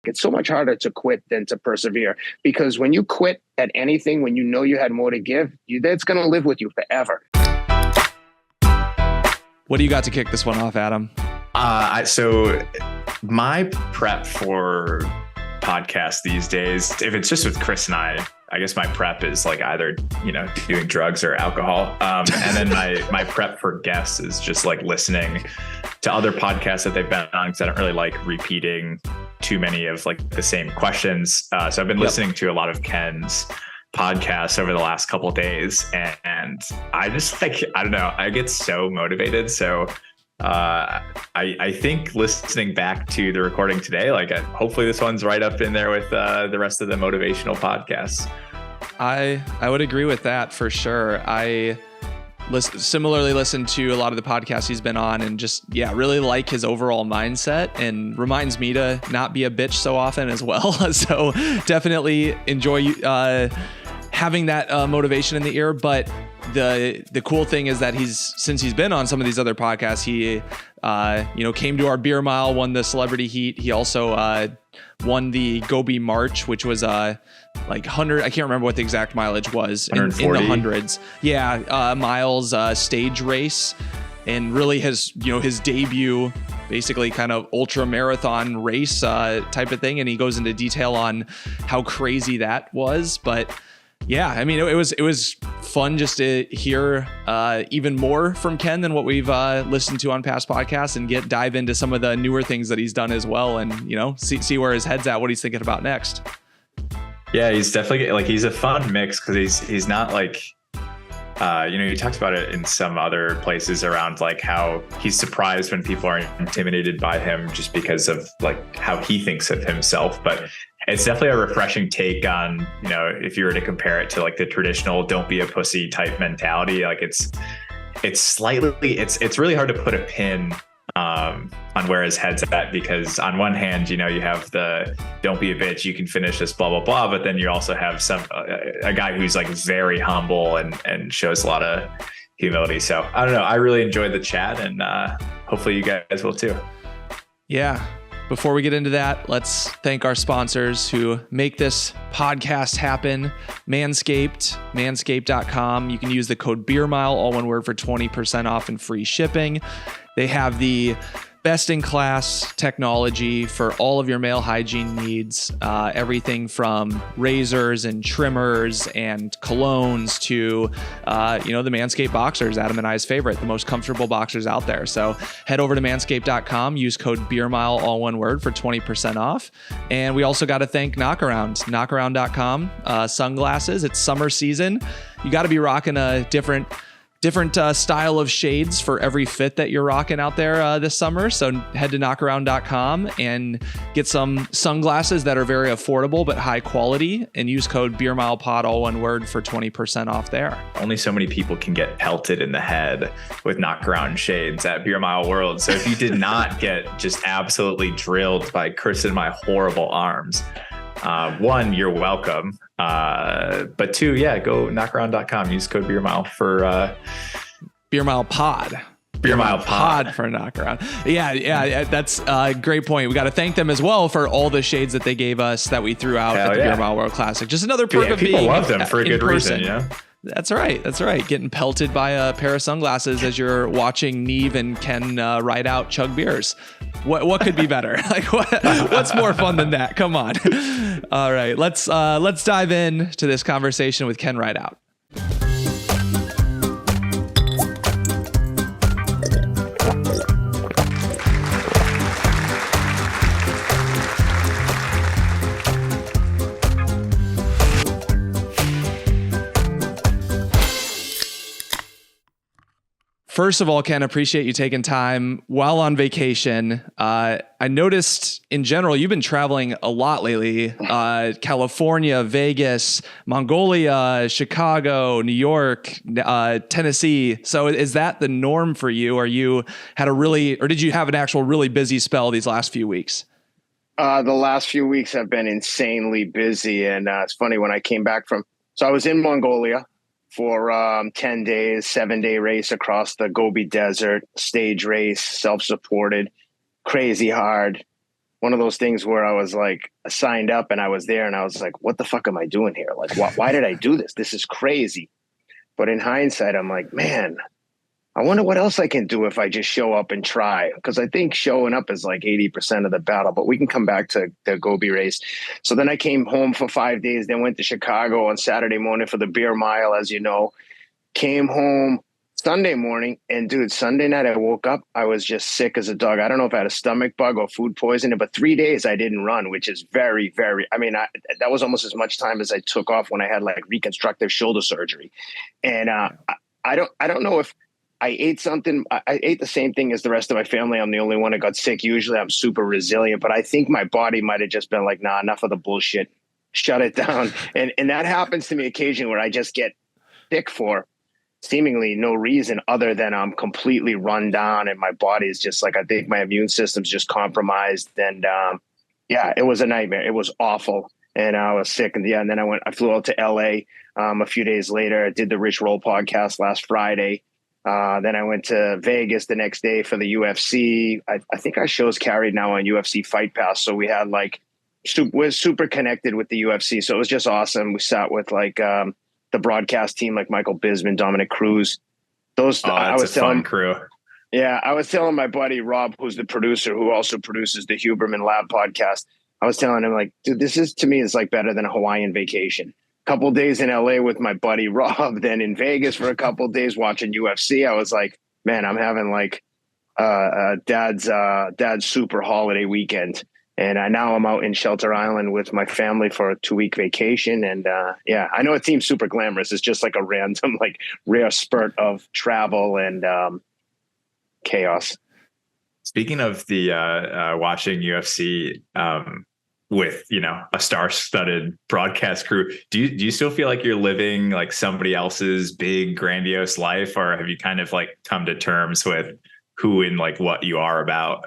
It's so much harder to quit than to persevere, because when you quit at anything, when you know you had more to give, that's going to live with you forever. What do you got to kick this one off, Adam? So my prep for podcasts these days, if it's just with Chris and I guess my prep is like either, doing drugs or alcohol. And then my prep for guests is just like listening to other podcasts that they've been on, because I don't really like repeating too many of like the same questions. So I've been listening to a lot of Ken's podcasts over the last couple of days, and I just I don't know, I get so motivated. So I think listening back to the recording today, hopefully this one's right up in there with the rest of the motivational podcasts. I would agree with that for sure. I similarly listen to a lot of the podcasts he's been on, and just, really like his overall mindset, and reminds me to not be a bitch so often as well. So definitely enjoy having that motivation in the ear. But the cool thing is that since he's been on some of these other podcasts, he came to our beer mile, won the celebrity heat. He also won the Gobi March, which was 100. I can't remember what the exact mileage was, in the hundreds. Miles stage race, and really his debut, basically kind of ultramarathon race type of thing. And he goes into detail on how crazy that was. But it was fun just to hear even more from Ken than what we've listened to on past podcasts, and dive into some of the newer things that he's done as well, and see where his head's at, what he's thinking about next. Yeah, he's definitely he's a fun mix, because he's not he talks about it in some other places around how he's surprised when people are intimidated by him just because of how he thinks of himself. But it's definitely a refreshing take on, if you were to compare it to the traditional don't be a pussy type mentality. It's really hard to put a pin on where his head's at, because on one hand, you have the don't be a bitch, you can finish this, blah, blah, blah. But then you also have a guy who's very humble and shows a lot of humility. So I don't know. I really enjoyed the chat, and hopefully you guys will too. Yeah. Before we get into that, let's thank our sponsors who make this podcast happen. Manscaped, manscaped.com. You can use the code BeerMile, all one word, for 20% off and free shipping. They have the best-in-class technology for all of your male hygiene needs. Everything from razors and trimmers and colognes to, the Manscaped boxers, Adam and I's favorite, the most comfortable boxers out there. So head over to manscaped.com, use code BeerMile, all one word, for 20% off. And we also got to thank Knockaround, knockaround.com. Sunglasses, it's summer season. You got to be rocking a different style of shades for every fit that you're rocking out there this summer. So head to knockaround.com and get some sunglasses that are very affordable but high quality, and use code BeerMilePod, all one word, for 20% off there. Only so many people can get pelted in the head with Knockaround shades at Beer Mile World. So if you did not get just absolutely drilled by Chris and my horrible arms, one, you're welcome. But two, go knockaround.com. Use code BeerMile for BeerMilePod. BeerMilePod for Knockaround. Yeah, that's a great point. We got to thank them as well for all the shades that they gave us that we threw out at the Beer Mile World Classic. Just another perk of people being love them for a good person. reason. Yeah. That's right. Getting pelted by a pair of sunglasses as you're watching Neve and Ken Rideout chug beers. What could be better? What's more fun than that? Come on. All right, let's dive in to this conversation with Ken Rideout. First of all, Ken, appreciate you taking time while on vacation. I noticed in general, you've been traveling a lot lately. California, Vegas, Mongolia, Chicago, New York, Tennessee. So is that the norm for you? Or did you have an actual really busy spell these last few weeks? The last few weeks have been insanely busy. And it's funny, when I came back so I was in Mongolia for 10 days, 7-day race across the Gobi Desert, stage race, self-supported, crazy hard. one of those things where I was like signed up and I was there and I was like, what the fuck am I doing here? Like, why did I do this? This is crazy. But in hindsight, I'm like, man, I wonder what else I can do if I just show up and try. Because I think showing up is like 80% of the battle, but we can come back to the Gobi race. So then I came home for 5 days, then went to Chicago on Saturday morning for the beer mile, as you know, came home Sunday morning. And dude, Sunday night I woke up, I was just sick as a dog. I don't know if I had a stomach bug or food poisoning, but 3 days I didn't run, which is very, very, that was almost as much time as I took off when I had like reconstructive shoulder surgery. And I don't know if I ate something. I ate the same thing as the rest of my family. I'm the only one that got sick. Usually I'm super resilient, but I think my body might've just been like, nah, enough of the bullshit, shut it down. And that happens to me occasionally where I just get sick for seemingly no reason other than I'm completely run down and my body is just like, I think my immune system's just compromised. And yeah, it was a nightmare. It was awful. And I was sick. And and then I flew out to LA a few days later. I did the Rich Roll podcast last Friday. Then I went to Vegas the next day for the UFC. I think our show's carried now on UFC Fight Pass. So we had like, we're super connected with the UFC. So it was just awesome. We sat with like the broadcast team, like Michael Bisman, Dominic Cruz. That's a fun crew. Yeah. I was telling my buddy Rob, who's the producer, who also produces the Huberman Lab podcast. I was telling him like, dude, this is to me is like better than a Hawaiian vacation. Couple days in LA with my buddy Rob, then in Vegas for a couple days watching UFC. I was like, man, I'm having like dad's super holiday weekend. And now I'm out in Shelter Island with my family for a 2-week vacation. And yeah, I know it seems super glamorous. It's just like a random, like rare spurt of travel and chaos. Speaking of the watching UFC, with, you know, a star-studded broadcast crew, do you still feel like you're living like somebody else's big grandiose life, or have you kind of like come to terms with who and like what you are about?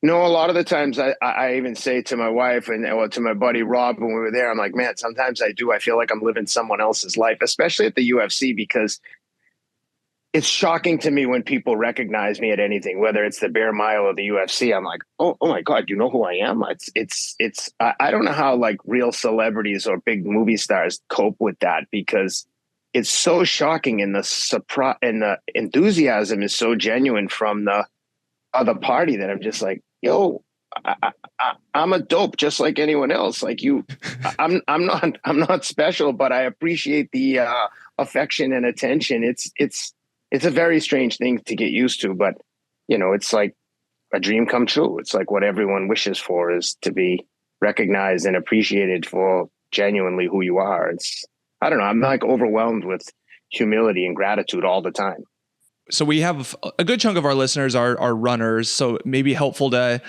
No, a lot of the times I even say to my wife and to my buddy Rob when we were there, I'm like, man, sometimes I feel like I'm living someone else's life, especially at the UFC, because it's shocking to me when people recognize me at anything, whether it's the Bear Mile or the UFC. I'm like, oh my God, you know who I am? I don't know how like real celebrities or big movie stars cope with that, because it's so shocking, and the surprise and the enthusiasm is so genuine from the other party that I'm just like, yo, I'm a dope just like anyone else. Like you, I'm not special, but I appreciate the affection and attention. It's a very strange thing to get used to, but you know, it's like a dream come true. It's like what everyone wishes for, is to be recognized and appreciated for genuinely who you are. I don't know. I'm like overwhelmed with humility and gratitude all the time. So we have a good chunk of our listeners are runners. So it may be helpful to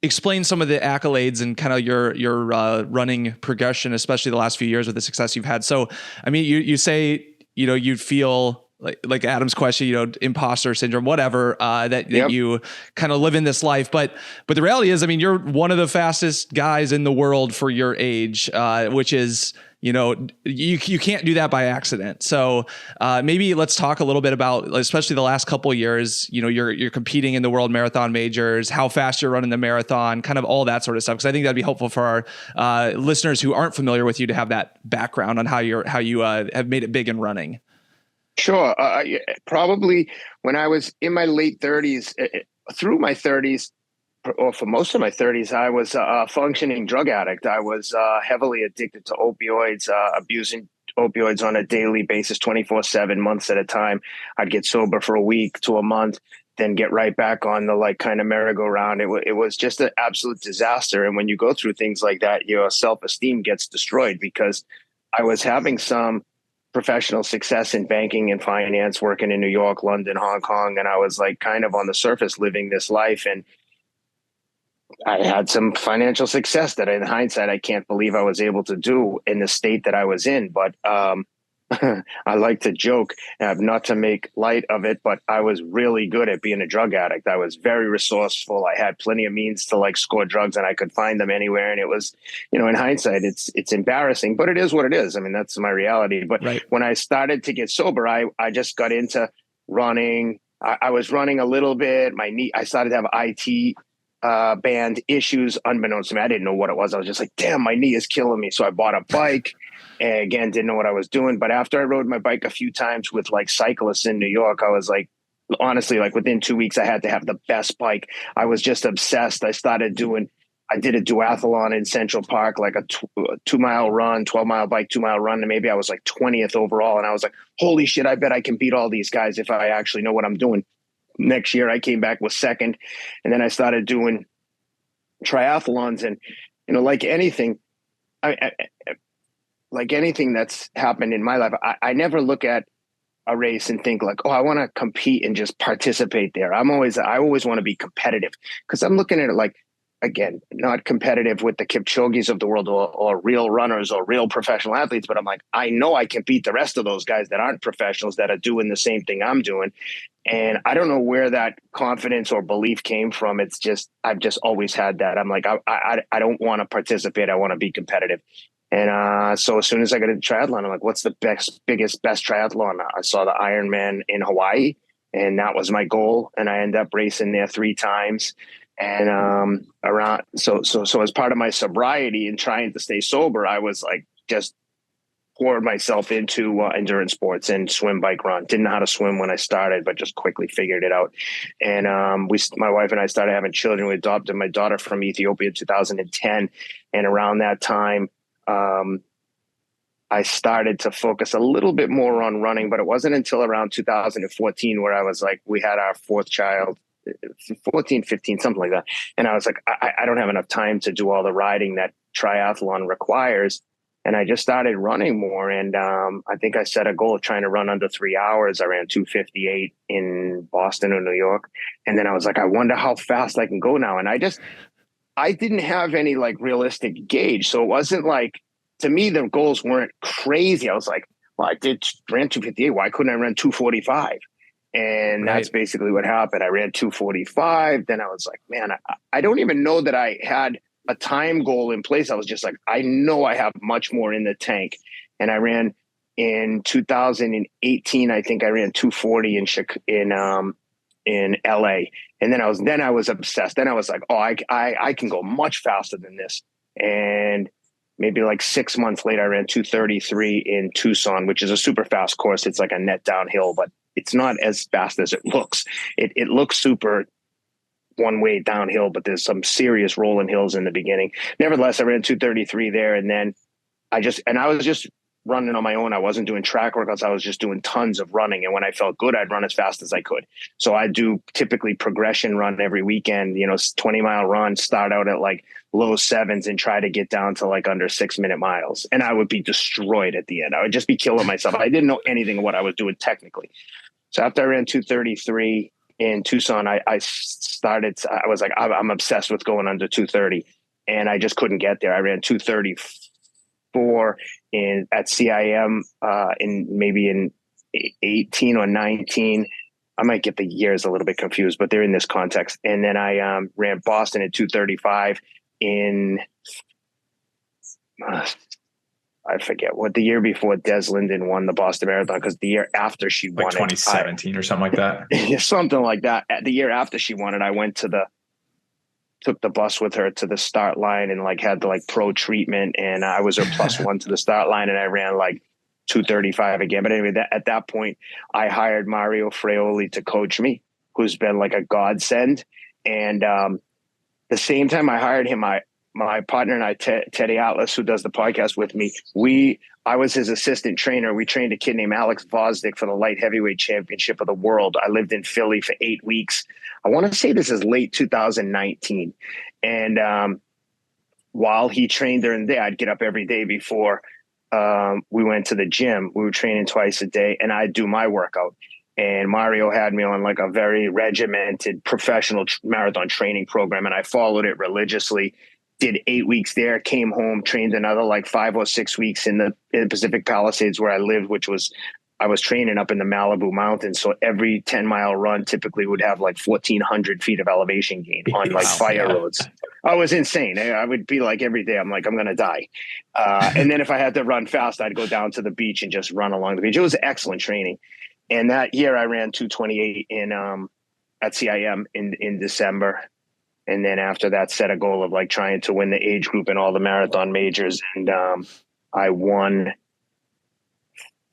explain some of the accolades and kind of your running progression, especially the last few years with the success you've had. So, I mean, you say, you know, you feel like Adam's question, you know, imposter syndrome, whatever, that Yep. you kind of live in this life. But the reality is, I mean, you're one of the fastest guys in the world for your age, which is, you know, you can't do that by accident. So maybe let's talk a little bit about, especially the last couple of years, you know, you're competing in the world marathon majors, how fast you're running the marathon, kind of all that sort of stuff. Cause I think that'd be helpful for our listeners who aren't familiar with you to have that background on how you have made it big in running. Sure. Probably when I was in my late 30s, through my 30s, or for most of my 30s, I was a functioning drug addict. I was heavily addicted to opioids, abusing opioids on a daily basis, 24/7, months at a time. I'd get sober for a week to a month, then get right back on the like kind of merry-go-round. It was just an absolute disaster. And when you go through things like that, your self-esteem gets destroyed, because I was having some professional success in banking and finance, working in New York, London, Hong Kong. And I was like kind of on the surface living this life. And I had some financial success that in hindsight, I can't believe I was able to do in the state that I was in. But I like to joke, not to make light of it, but I was really good at being a drug addict. I was very resourceful. I had plenty of means to like score drugs, and I could find them anywhere. And it was, you know, in hindsight, it's embarrassing, but it is what it is. I mean, that's my reality. But Right. When I started to get sober, I just got into running. I was running a little bit. My knee, I started to have IT band issues unbeknownst to me. I didn't know what it was. I was just like, damn, my knee is killing me. So I bought a bike and again, didn't know what I was doing. But after I rode my bike a few times with like cyclists in New York, I was like, honestly, like within 2 weeks, I had to have the best bike. I was just obsessed. I did a duathlon in Central Park, like a 2-mile run, 12-mile bike, 2-mile run. And maybe I was like 20th overall. And I was like, holy shit, I bet I can beat all these guys if I actually know what I'm doing. Next year, I came back with second, and then I started doing triathlons. And like anything, like anything that's happened in my life, I never look at a race and think like, oh, I want to compete and just participate there. I always want to be competitive because I'm looking at it like, again, not competitive with the Kipchogis of the world or real runners or real professional athletes, but I'm like, I know I can beat the rest of those guys that aren't professionals that are doing the same thing I'm doing. And I don't know where that confidence or belief came from. It's just, I've just always had that. I'm like, I don't want to participate. I want to be competitive. And so as soon as I got into triathlon, I'm like, what's the best triathlon? I saw the Ironman in Hawaii, and that was my goal. And I ended up racing there 3 times. And so as part of my sobriety and trying to stay sober, I was like just poured myself into endurance sports and swim, bike, run. Didn't know how to swim when I started, but just quickly figured it out. And my wife and I started having children. We adopted my daughter from Ethiopia in 2010, and around that time, I started to focus a little bit more on running. But it wasn't until around 2014 where I was like, we had our 4th child. 14, 15, something like that. And I was like, I don't have enough time to do all the riding that triathlon requires. And I just started running more. And I think I set a goal of trying to run under 3 hours. I ran 2:58 in Boston or New York. And then I was like, I wonder how fast I can go now. And I didn't have any like realistic gauge. So it wasn't like, to me, the goals weren't crazy. I was like, well, ran 2:58. Why couldn't I run 2:45? And Right. that's basically what happened. I ran 2:45. Then I was like, man, I don't even know that I had a time goal in place. I was just like, I know I have much more in the tank. And I ran in 2018. I think I ran 2:40 in LA. And then I was obsessed. Then I was like, oh, I can go much faster than this. And maybe like 6 months later, I ran 2:33 in Tucson, which is a super fast course. It's like a net downhill, but it's not as fast as it looks. It looks super one way downhill, but there's some serious rolling hills in the beginning. Nevertheless, I ran 2:33 there. And then I was just running on my own. I wasn't doing track workouts. I was just doing tons of running. And when I felt good, I'd run as fast as I could. So I do typically progression run every weekend, 20-mile run, start out at like low 7s and try to get down to like under 6-minute miles. And I would be destroyed at the end. I would just be killing myself. I didn't know anything of what I was doing technically. So after I ran 2:33 in Tucson, I was like, I'm obsessed with going under 2:30, and I just couldn't get there. I ran 2:34 at CIM in 18 or 19. I might get the years a little bit confused, but they're in this context. And then I ran Boston at 2:35 in I forget what the year before Des Linden won the Boston Marathon, because the year after she won 2017 or something like that. Something like that. The year after she won it, I took the bus with her to the start line and like had the like pro treatment, and I was her +1 to the start line, and I ran like 2:35 again. But anyway, at that point, I hired Mario Fraioli to coach me, who's been like a godsend. And the same time I hired him, my partner and I, Teddy Atlas, who does the podcast with me, I was his assistant trainer. We trained a kid named Alex Vosdick for the light heavyweight championship of the world. I lived in Philly for 8 weeks. I want to say this is late 2019. And while he trained during the day, I'd get up every day before we went to the gym. We were training twice a day, and I'd do my workout. And Mario had me on like a very regimented professional marathon training program, and I followed it religiously. Did 8 weeks there, came home, trained another like 5 or 6 weeks in the Pacific Palisades where I lived, I was training up in the Malibu mountains. So every 10-mile run typically would have like 1,400 feet of elevation gain on like fire roads. I was insane. I would be like every day, I'm like, I'm going to die. And then if I had to run fast, I'd go down to the beach and just run along the beach. It was excellent training. And that year I ran 2:28 at CIM in December. And then after that, set a goal of like trying to win the age group in all the marathon majors. And I won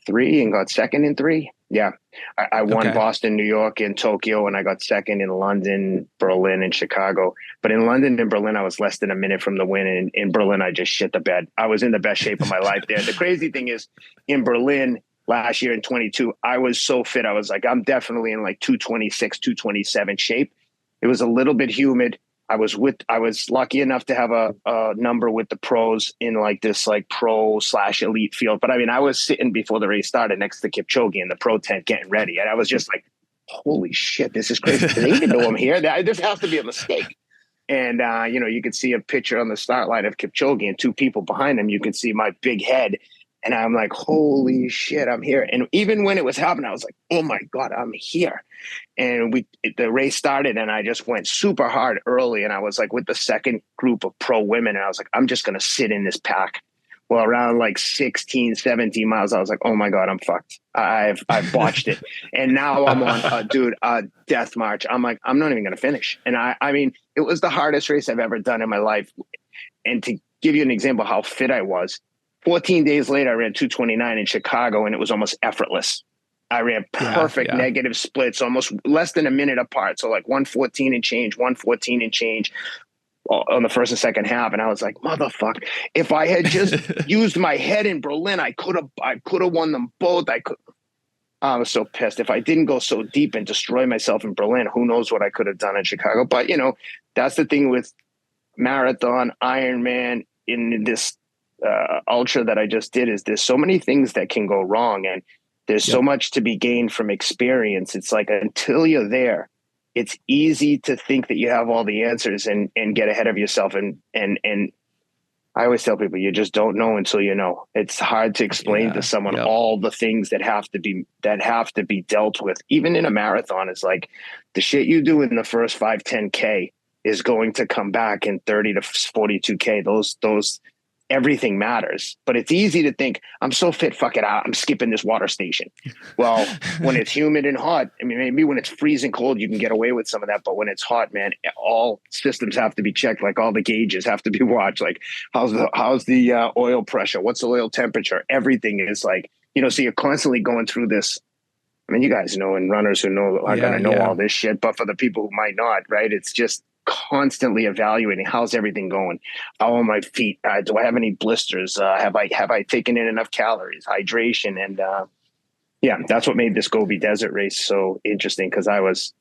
3 and got second in 3. Yeah. I won Boston, New York, and Tokyo, and I got second in London, Berlin, and Chicago. But in London and Berlin, I was less than a minute from the win. And in Berlin, I just shit the bed. I was in the best shape of my life there. The crazy thing is, in Berlin last year in 22, I was so fit. I was like, I'm definitely in like 226, 227 shape. It was a little bit humid. I was lucky enough to have a number with the pros in like this like pro/elite field. But I mean, I was sitting before the race started next to Kipchoge in the pro tent getting ready. And I was just like, holy shit, this is crazy. Do they even know I'm here? This has to be a mistake. And, you could see a picture on the start line of Kipchoge and 2 people behind him. You could see my big head. And I'm like, holy shit, I'm here. And even when it was happening, I was like, oh my God, I'm here. And the race started and I just went super hard early. And I was like with the second group of pro women. And I was like, I'm just going to sit in this pack. Well, around like 16, 17 miles, I was like, oh my God, I'm fucked. I've botched it. And now I'm on a death march. I'm like, I'm not even going to finish. And I mean, it was the hardest race I've ever done in my life. And to give you an example of how fit I was, 14 days later, I ran 229 in Chicago, and it was almost effortless. I ran perfect negative splits, almost less than a minute apart. So like 114 and change on the first and second half. And I was like, motherfucker, if I had just used my head in Berlin, I could have won them both. I was so pissed. If I didn't go so deep and destroy myself in Berlin, who knows what I could have done in Chicago. But, that's the thing with marathon, Ironman, in this ultra that I just did, is there's so many things that can go wrong, and there's so much to be gained from experience. It's like, until you're there, it's easy to think that you have all the answers and get ahead of yourself. And I always tell people, you just don't know until you know. It's hard to explain to someone all the things that have to be dealt with. Even in a marathon, it's like the shit you do in the first 5, 10K is going to come back in 30 to 42K. Those everything matters. But it's easy to think, I'm so fit, fuck it out, I'm skipping this water station. Well, when it's humid and hot, I mean, maybe when it's freezing cold, you can get away with some of that. But when it's hot, man, all systems have to be checked. Like all the gauges have to be watched. Like how's the oil pressure? What's the oil temperature? Everything is like, so you're constantly going through this. I mean, you guys know, and runners who know are going to know all this shit. But for the people who might not, right? It's just constantly evaluating, how's everything going? How are my feet? Do I have any blisters? Have I taken in enough calories, hydration? And that's what made this Gobi Desert race so interesting, because I was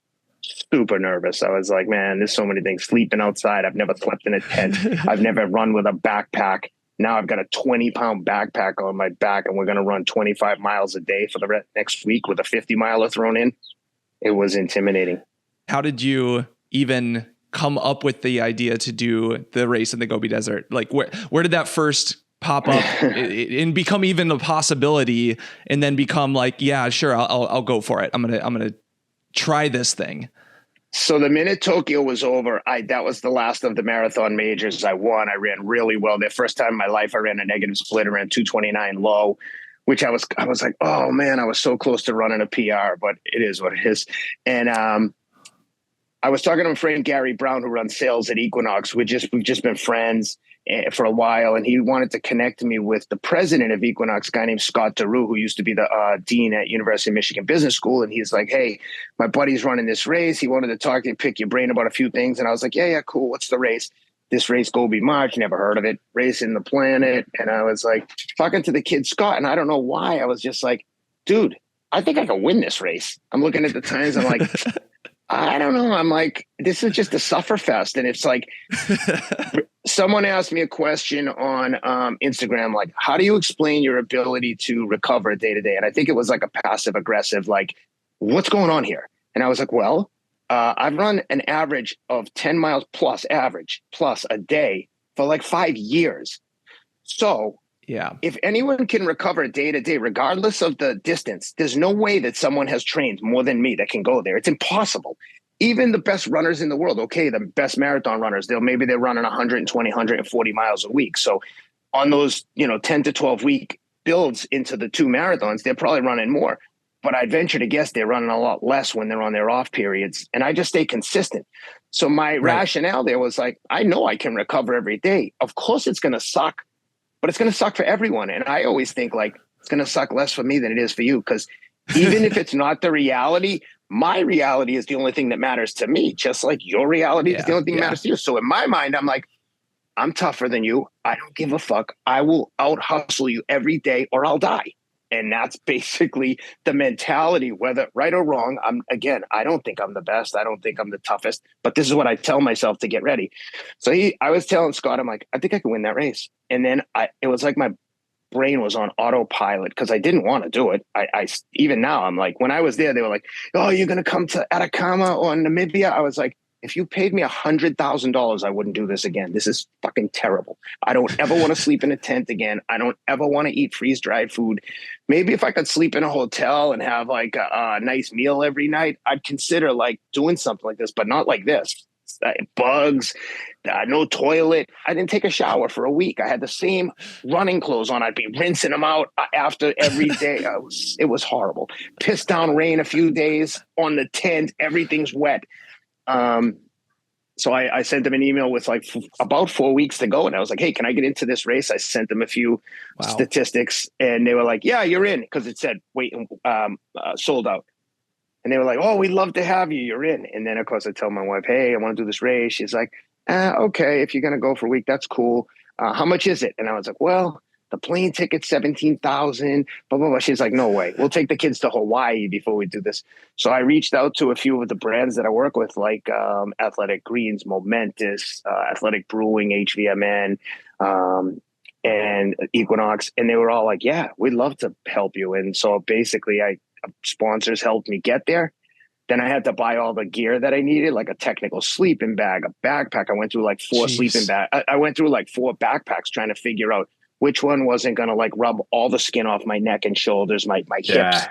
super nervous. I was like, man, there's so many things. Sleeping outside. I've never slept in a tent. I've never run with a backpack. Now I've got a 20-pound backpack on my back, and we're going to run 25 miles a day for the next week with a 50-miler thrown in. It was intimidating. How did you even come up with the idea to do the race in the Gobi Desert? Like where did that first pop up and become even a possibility, and then become like, yeah, sure, I'll go for it. I'm going to try this thing. So the minute Tokyo was over, that was the last of the marathon majors. I won. I ran really well. The first time in my life I ran a negative split. I ran 229 low, which I was like, oh man, I was so close to running a PR, but it is what it is. And I was talking to my friend Gary Brown, who runs sales at Equinox. We've just been friends for a while, and he wanted to connect me with the president of Equinox, a guy named Scott DeRue, who used to be the dean at University of Michigan Business School. And he's like, hey, my buddy's running this race. He wanted to talk to you, pick your brain about a few things. And I was like, yeah, cool. What's the race? This race, Gobi March, never heard of it. Racing the planet. And I was like, talking to the kid Scott, and I don't know why, I was just like, dude, I think I can win this race. I'm looking at the times. I'm like, I don't know. I'm like, this is just a sufferfest. And it's like, someone asked me a question on Instagram, like, how do you explain your ability to recover day to day? And I think it was like a passive aggressive, like, what's going on here? And I was like, well, I've run an average of 10 miles plus a day for like 5 years. So if anyone can recover day to day, regardless of the distance, there's no way that someone has trained more than me that can go there. It's impossible. Even the best runners in the world, okay, the best marathon runners, they're running 120, 140 miles a week. So on those, 10 to 12 week builds into the 2 marathons, they're probably running more. but I'd venture to guess they're running a lot less when they're on their off periods. And I just stay consistent. So my rationale there was like, I know I can recover every day. Of course it's going to suck, but it's going to suck for everyone. And I always think like, it's going to suck less for me than it is for you. Because even if it's not the reality, my reality is the only thing that matters to me, just like your reality is the only thing that matters to you. So in my mind, I'm like, I'm tougher than you. I don't give a fuck. I will out hustle you every day or I'll die. And that's basically the mentality, whether right or wrong. I don't think I'm the best. I don't think I'm the toughest, but this is what I tell myself to get ready. So I was telling Scott, I'm like, I think I can win that race. And then it was like my brain was on autopilot because I didn't want to do it. I even now I'm like, when I was there, they were like, oh, you're going to come to Atacama or Namibia. I was like, if you paid me $100,000, I wouldn't do this again. This is fucking terrible. I don't ever want to sleep in a tent again. I don't ever want to eat freeze-dried food. Maybe if I could sleep in a hotel and have like a nice meal every night, I'd consider like doing something like this, but not like this. Bugs, no toilet. I didn't take a shower for a week. I had the same running clothes on. I'd be rinsing them out after every day. It was horrible. Pissed down rain a few days on the tent. Everything's wet. So I sent them an email with like about 4 weeks to go. And I was like, hey, can I get into this race? I sent them a few statistics and they were like, yeah, you're in. Cause it said, wait, sold out. And they were like, oh, we'd love to have you. You're in. And then of course I tell my wife, hey, I want to do this race. She's like, okay, if you're going to go for a week, that's cool. How much is it? And I was like, well, the plane ticket's 17,000, blah, blah, blah. She's like, no way. We'll take the kids to Hawaii before we do this. So I reached out to a few of the brands that I work with, like Athletic Greens, Momentous, Athletic Brewing, HVMN, and Equinox. And they were all like, yeah, we'd love to help you. And so basically sponsors helped me get there. Then I had to buy all the gear that I needed, like a technical sleeping bag, a backpack. I went through like four sleeping bags. I went through like 4 backpacks trying to figure out which one wasn't going to like rub all the skin off my neck and shoulders, my hips.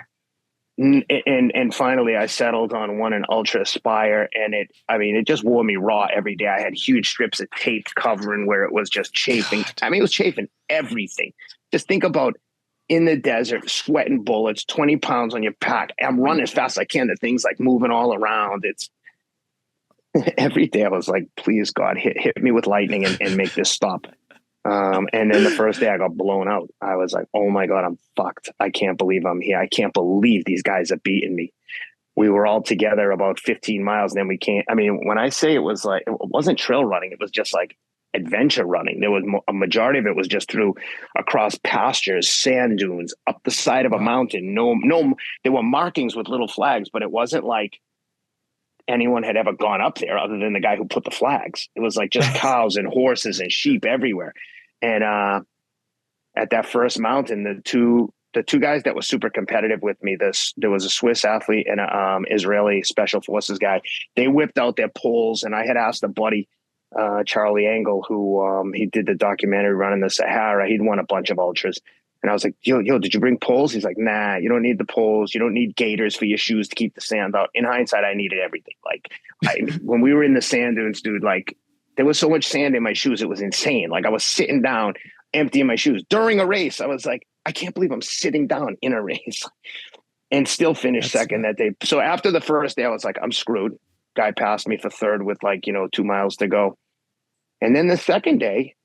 And finally I settled on one, an Ultra Aspire. And it just wore me raw every day. I had huge strips of tape covering where it was just chafing. It was chafing everything. Just think about in the desert, sweating bullets, 20 pounds on your pack. I'm running as fast as I can. The thing's like moving all around. It's every day I was like, please God, hit me with lightning and make this stop. And then the first day I got blown out. I was like, oh my God, I'm fucked. I can't believe I'm here. I can't believe these guys are beating me. We were all together about 15 miles and then we can't. When I say it was like, it wasn't trail running. It was just like adventure running. There was a majority of it was just through across pastures, sand dunes, up the side of a mountain. No, there were markings with little flags, but it wasn't like anyone had ever gone up there other than the guy who put the flags. It was like just cows and horses and sheep everywhere. And at that first mountain, the two guys that were super competitive with me, there was a Swiss athlete and an Israeli special forces guy. They whipped out their poles, and I had asked a buddy, Charlie Angle, who he did the documentary Running the Sahara. He'd won a bunch of ultras. And I was like, yo, did you bring poles? He's like, nah, you don't need the poles. You don't need gaiters for your shoes to keep the sand out. In hindsight, I needed everything. Like when we were in the sand dunes, dude, like there was so much sand in my shoes. It was insane. Like I was sitting down, emptying my shoes during a race. I was like, I can't believe I'm sitting down in a race and still finished second that day. So after the first day, I was like, I'm screwed. Guy passed me for third with 2 miles to go. And then the second day,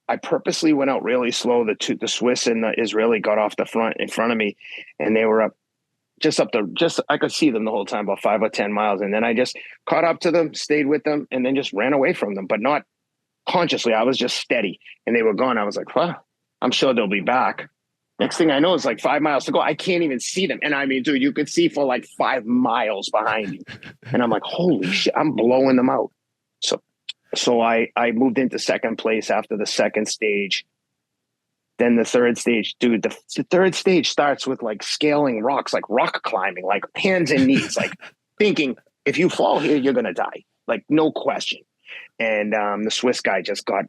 I purposely went out really slow. The Swiss and the Israeli got off in front of me, and they were I could see them the whole time, about 5 or 10 miles. And then I just caught up to them, stayed with them, and then just ran away from them, but not consciously. I was just steady, and they were gone. I was like, well, I'm sure they'll be back. Next thing I know, it's like 5 miles to go. I can't even see them. And dude, you could see for like 5 miles behind you. And I'm like, holy shit, I'm blowing them out. So I moved into second place after the second stage. Then the third stage, dude, the third stage starts with like scaling rocks, like rock climbing, like hands and knees, like thinking if you fall here, you're going to die. Like no question. And the Swiss guy just got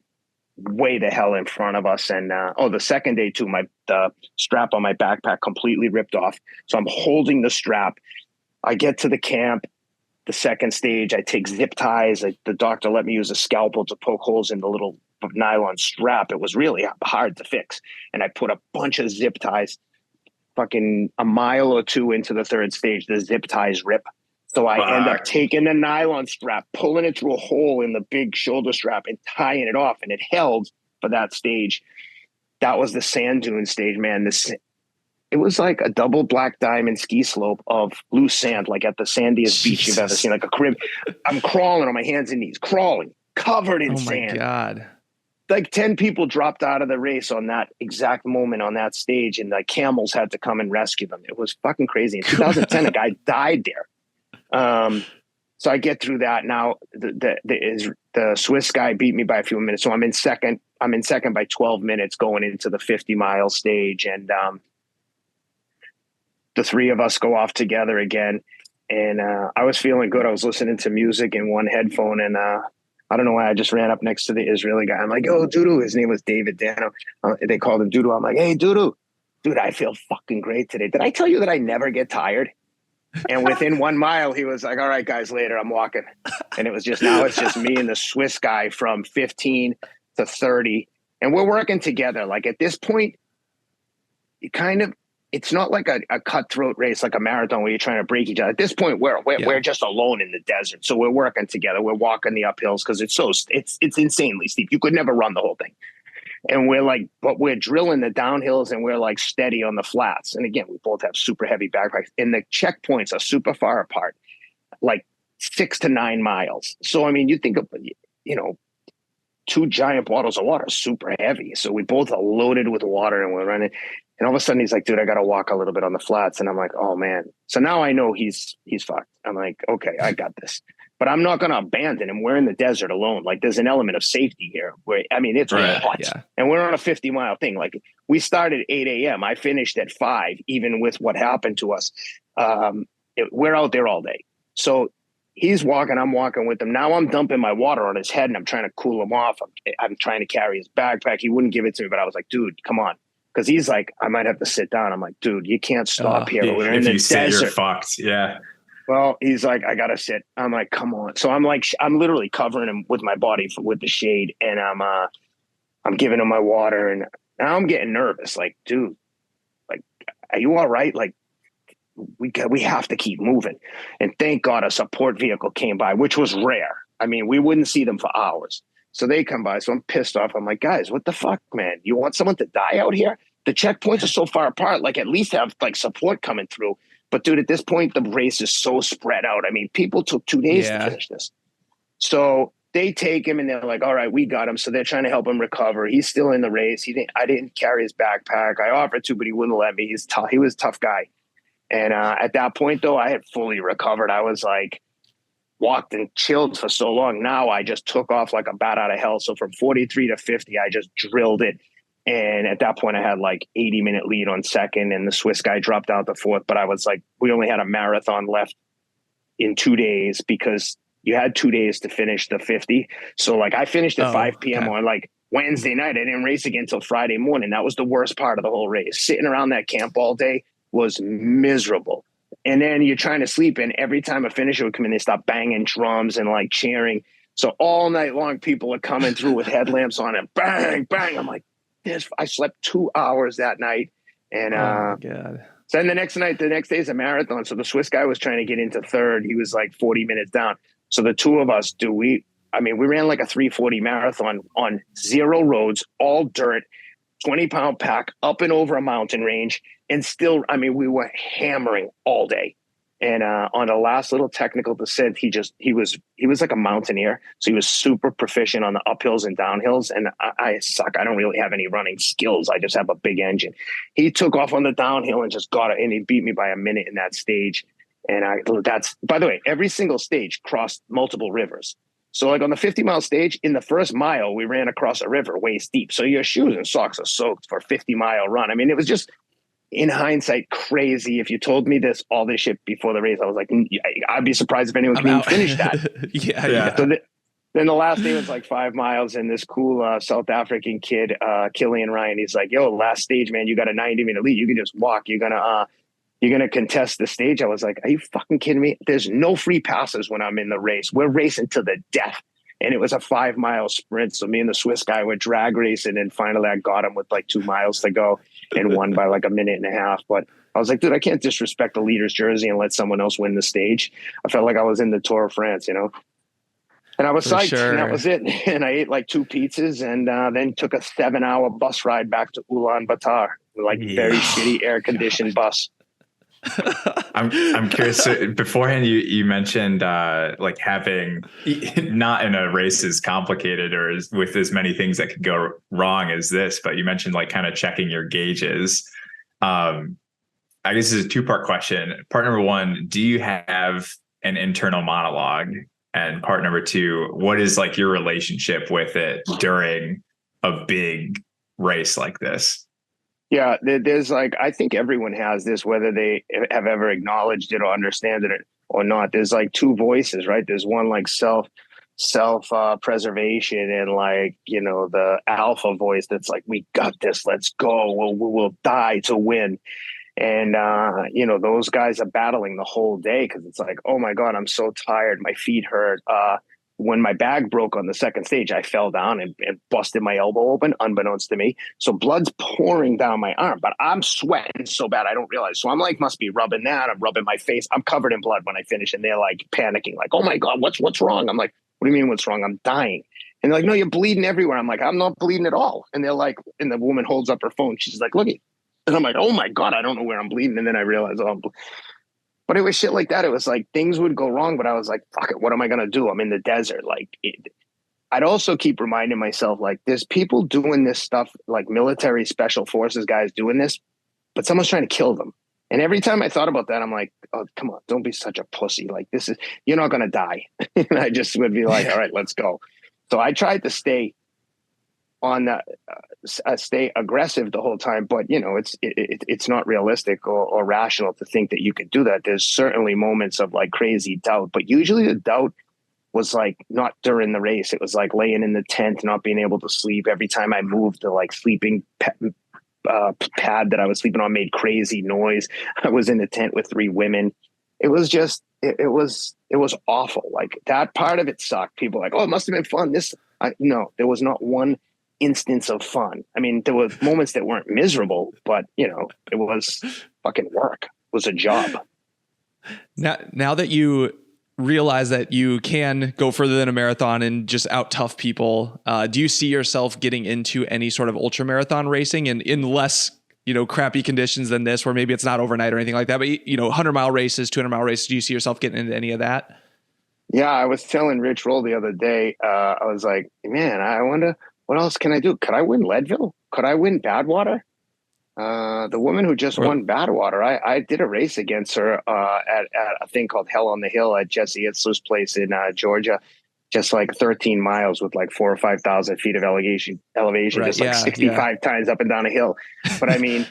way the hell in front of us. And the second day too, the strap on my backpack completely ripped off. So I'm holding the strap. I get to the camp. The second stage, I take zip ties. The doctor let me use a scalpel to poke holes in the little nylon strap. It was really hard to fix. And I put a bunch of zip ties. fucking a mile or two into the third stage, the zip ties rip. So I end up taking the nylon strap, pulling it through a hole in the big shoulder strap and tying it off. And it held for that stage. That was the sand dune stage, man. It was like a double black diamond ski slope of loose sand, like at the sandiest beach you've ever seen, like a crib. I'm crawling on my hands and knees, crawling, covered in sand. Oh my God. Like 10 people dropped out of the race on that exact moment on that stage, and the camels had to come and rescue them. It was fucking crazy. In 2010, a guy died there. So I get through that. Now the Swiss guy beat me by a few minutes. So I'm in second by 12 minutes going into the 50-mile stage. And the three of us go off together again. And I was feeling good. I was listening to music in one headphone, and I don't know why I just ran up next to the Israeli guy. I'm like, "Oh, Dudu." His name was David Dano. They called him Dudu. I'm like, "Hey, Dudu. Dude, I feel fucking great today. Did I tell you that I never get tired?" And within 1 mile, he was like, "All right, guys, later. I'm walking." And it's just me and the Swiss guy from 15 to 30. And we're working together. Like at this point, it's not like a cutthroat race, like a marathon where you're trying to break each other. At this point, we're just alone in the desert. So we're working together. We're walking the uphills because it's insanely steep. You could never run the whole thing. And but we're drilling the downhills and we're like steady on the flats. And again, we both have super heavy backpacks, and the checkpoints are super far apart, like 6 to 9 miles. So, I mean, you think of, 2 giant bottles of water, super heavy. So we both are loaded with water and we're running. And all of a sudden he's like, "Dude, I got to walk a little bit on the flats." And I'm like, "Oh man." So now I know he's fucked. I'm like, "Okay, I got this." But I'm not going to abandon him. We're in the desert alone. Like there's an element of safety here where, I mean, it's hot. Yeah. And we're on a 50-mile thing. Like we started at 8 a.m. I finished at 5, even with what happened to us. We're out there all day. So he's walking, I'm walking with him. Now I'm dumping my water on his head and I'm trying to cool him off. I'm trying to carry his backpack. He wouldn't give it to me, but I was like, "Dude, come on." Because he's like, "I might have to sit down." I'm like, "Dude, you can't stop here. We're in the desert. You're fucked." Yeah. Well, he's like, "I gotta sit." I'm like, "Come on." So I'm literally covering him with my body with the shade, and I'm giving him my water, and now I'm getting nervous. Like, "Dude, like, are you all right? Like, we have to keep moving." And thank God a support vehicle came by, which was rare. I mean, we wouldn't see them for hours. So they come by. So I'm pissed off. I'm like, "Guys, what the fuck, man? You want someone to die out here? The checkpoints are so far apart. Like, at least have like support coming through." But dude, at this point, the race is so spread out. I mean, people took 2 days to finish this. So they take him and they're like, "All right, we got him." So they're trying to help him recover. He's still in the race. I didn't carry his backpack. I offered to, but he wouldn't let me. He's tough. He was a tough guy. And at that point, though, I had fully recovered. I was like, walked and chilled for so long. Now I just took off like a bat out of hell. So from 43 to 50, I just drilled it. And at that point I had like 80-minute lead on second, and the Swiss guy dropped out the fourth. But I was like, we only had a marathon left in 2 days because you had 2 days to finish the 50. So like I finished at 5 p.m. on like Wednesday night. I didn't race again until Friday morning. That was the worst part of the whole race. Sitting around that camp all day was miserable. And then you're trying to sleep, and every time a finisher would come in, they stop banging drums and like cheering. So all night long, people are coming through with headlamps on and bang, bang. I'm like, I slept 2 hours that night. And oh my God. So then the next day is a marathon. So the Swiss guy was trying to get into third. He was like 40 minutes down. So the two of us, we ran like a 3:40 marathon on 0 roads, all dirt, 20-pound pack up and over a mountain range. And still, we were hammering all day. And on the last little technical descent, he was like a mountaineer. So he was super proficient on the uphills and downhills. And I suck. I don't really have any running skills. I just have a big engine. He took off on the downhill and just got it. And he beat me by a minute in that stage. And that's, by the way, every single stage crossed multiple rivers. So like on the 50-mile stage, in the first mile, we ran across a river waist deep. So your shoes and socks are soaked for a 50-mile run. It was just, in hindsight, crazy. If you told me all this shit before the race, I was like, I'd be surprised if anyone can even finish that. Yeah. So then the last day was like 5 miles, and this cool South African kid, Killian Ryan, he's like, "Yo, last stage, man, you got a 90-minute lead. You can just walk. You're gonna contest the stage." I was like, "Are you fucking kidding me? There's no free passes when I'm in the race. We're racing to the death." And it was a 5-mile sprint. So me and the Swiss guy were drag racing, and finally I got him with like 2 miles to go and won by like a minute and a half. But I was like, dude, I can't disrespect the leader's jersey and let someone else win the stage. I felt like I was in the Tour of France, you know? And I was For psyched, sure. and that was it. And I ate like 2 pizzas, and then took a 7-hour bus ride back to Ulaanbaatar, like very shitty air-conditioned bus. I'm curious. Beforehand, you mentioned like having, not in a race as complicated or with as many things that could go wrong as this, but you mentioned like kind of checking your gauges. I guess this is a 2-part question. Part number 1, do you have an internal monologue? And part number 2, what is like your relationship with it during a big race like this? Yeah, there's like, I think everyone has this, whether they have ever acknowledged it or understand it or not. There's like 2 voices, right? There's one like self preservation, and like, you know, the alpha voice that's like, we got this, let's go, we'll die to win. And you know, those guys are battling the whole day, because it's like, oh my God, I'm so tired, my feet hurt. When my bag broke on the second stage, I fell down and busted my elbow open, unbeknownst to me. So blood's pouring down my arm, but I'm sweating so bad I don't realize. So I'm like, must be rubbing that. I'm rubbing my face. I'm covered in blood when I finish, and they're like panicking, like, oh my God, what's wrong? I'm like, what do you mean what's wrong? I'm dying. And they're like, no, you're bleeding everywhere. I'm like, I'm not bleeding at all. And they're like, and the woman holds up her phone. She's like, look at. And I'm like, oh my God, I don't know where I'm bleeding. And then I realized, but it was shit like that. It was like things would go wrong, but I was like, fuck it, what am I going to do? I'm in the desert. Like, I'd also keep reminding myself, like, there's people doing this stuff, like military special forces guys doing this, but someone's trying to kill them. And every time I thought about that, I'm like, oh, come on, don't be such a pussy. Like, you're not going to die. And I just would be like, all right, let's go. So I tried to stay on that, stay aggressive the whole time, but you know, it's not realistic or rational to think that you could do that. There's certainly moments of like crazy doubt, but usually the doubt was like not during the race. It was like laying in the tent, not being able to sleep. Every time I moved, the like sleeping pad that I was sleeping on made crazy noise. I was in the tent with 3 women. It was just, it was awful. Like, that part of it sucked. People were like, oh, it must've been fun. No, there was not one instance of fun. I mean, there were moments that weren't miserable, but you know, it was fucking work. It was a job. Now that you realize that you can go further than a marathon and just out tough people, do you see yourself getting into any sort of ultra marathon racing and in less, you know, crappy conditions than this, where maybe it's not overnight or anything like that, but you know, 100-mile races, 200-mile races, do you see yourself getting into any of that? Yeah, I was telling Rich Roll the other day, I was like, man, I wonder, what else can I do? Could I win Leadville? Could I win Badwater? The woman who just won Badwater, I did a race against her at a thing called Hell on the Hill at Jesse Itzler's place in Georgia, just like 13 miles with like 4,000 or 5,000 feet of elevation, right, just like 65 times up and down a hill. But I mean,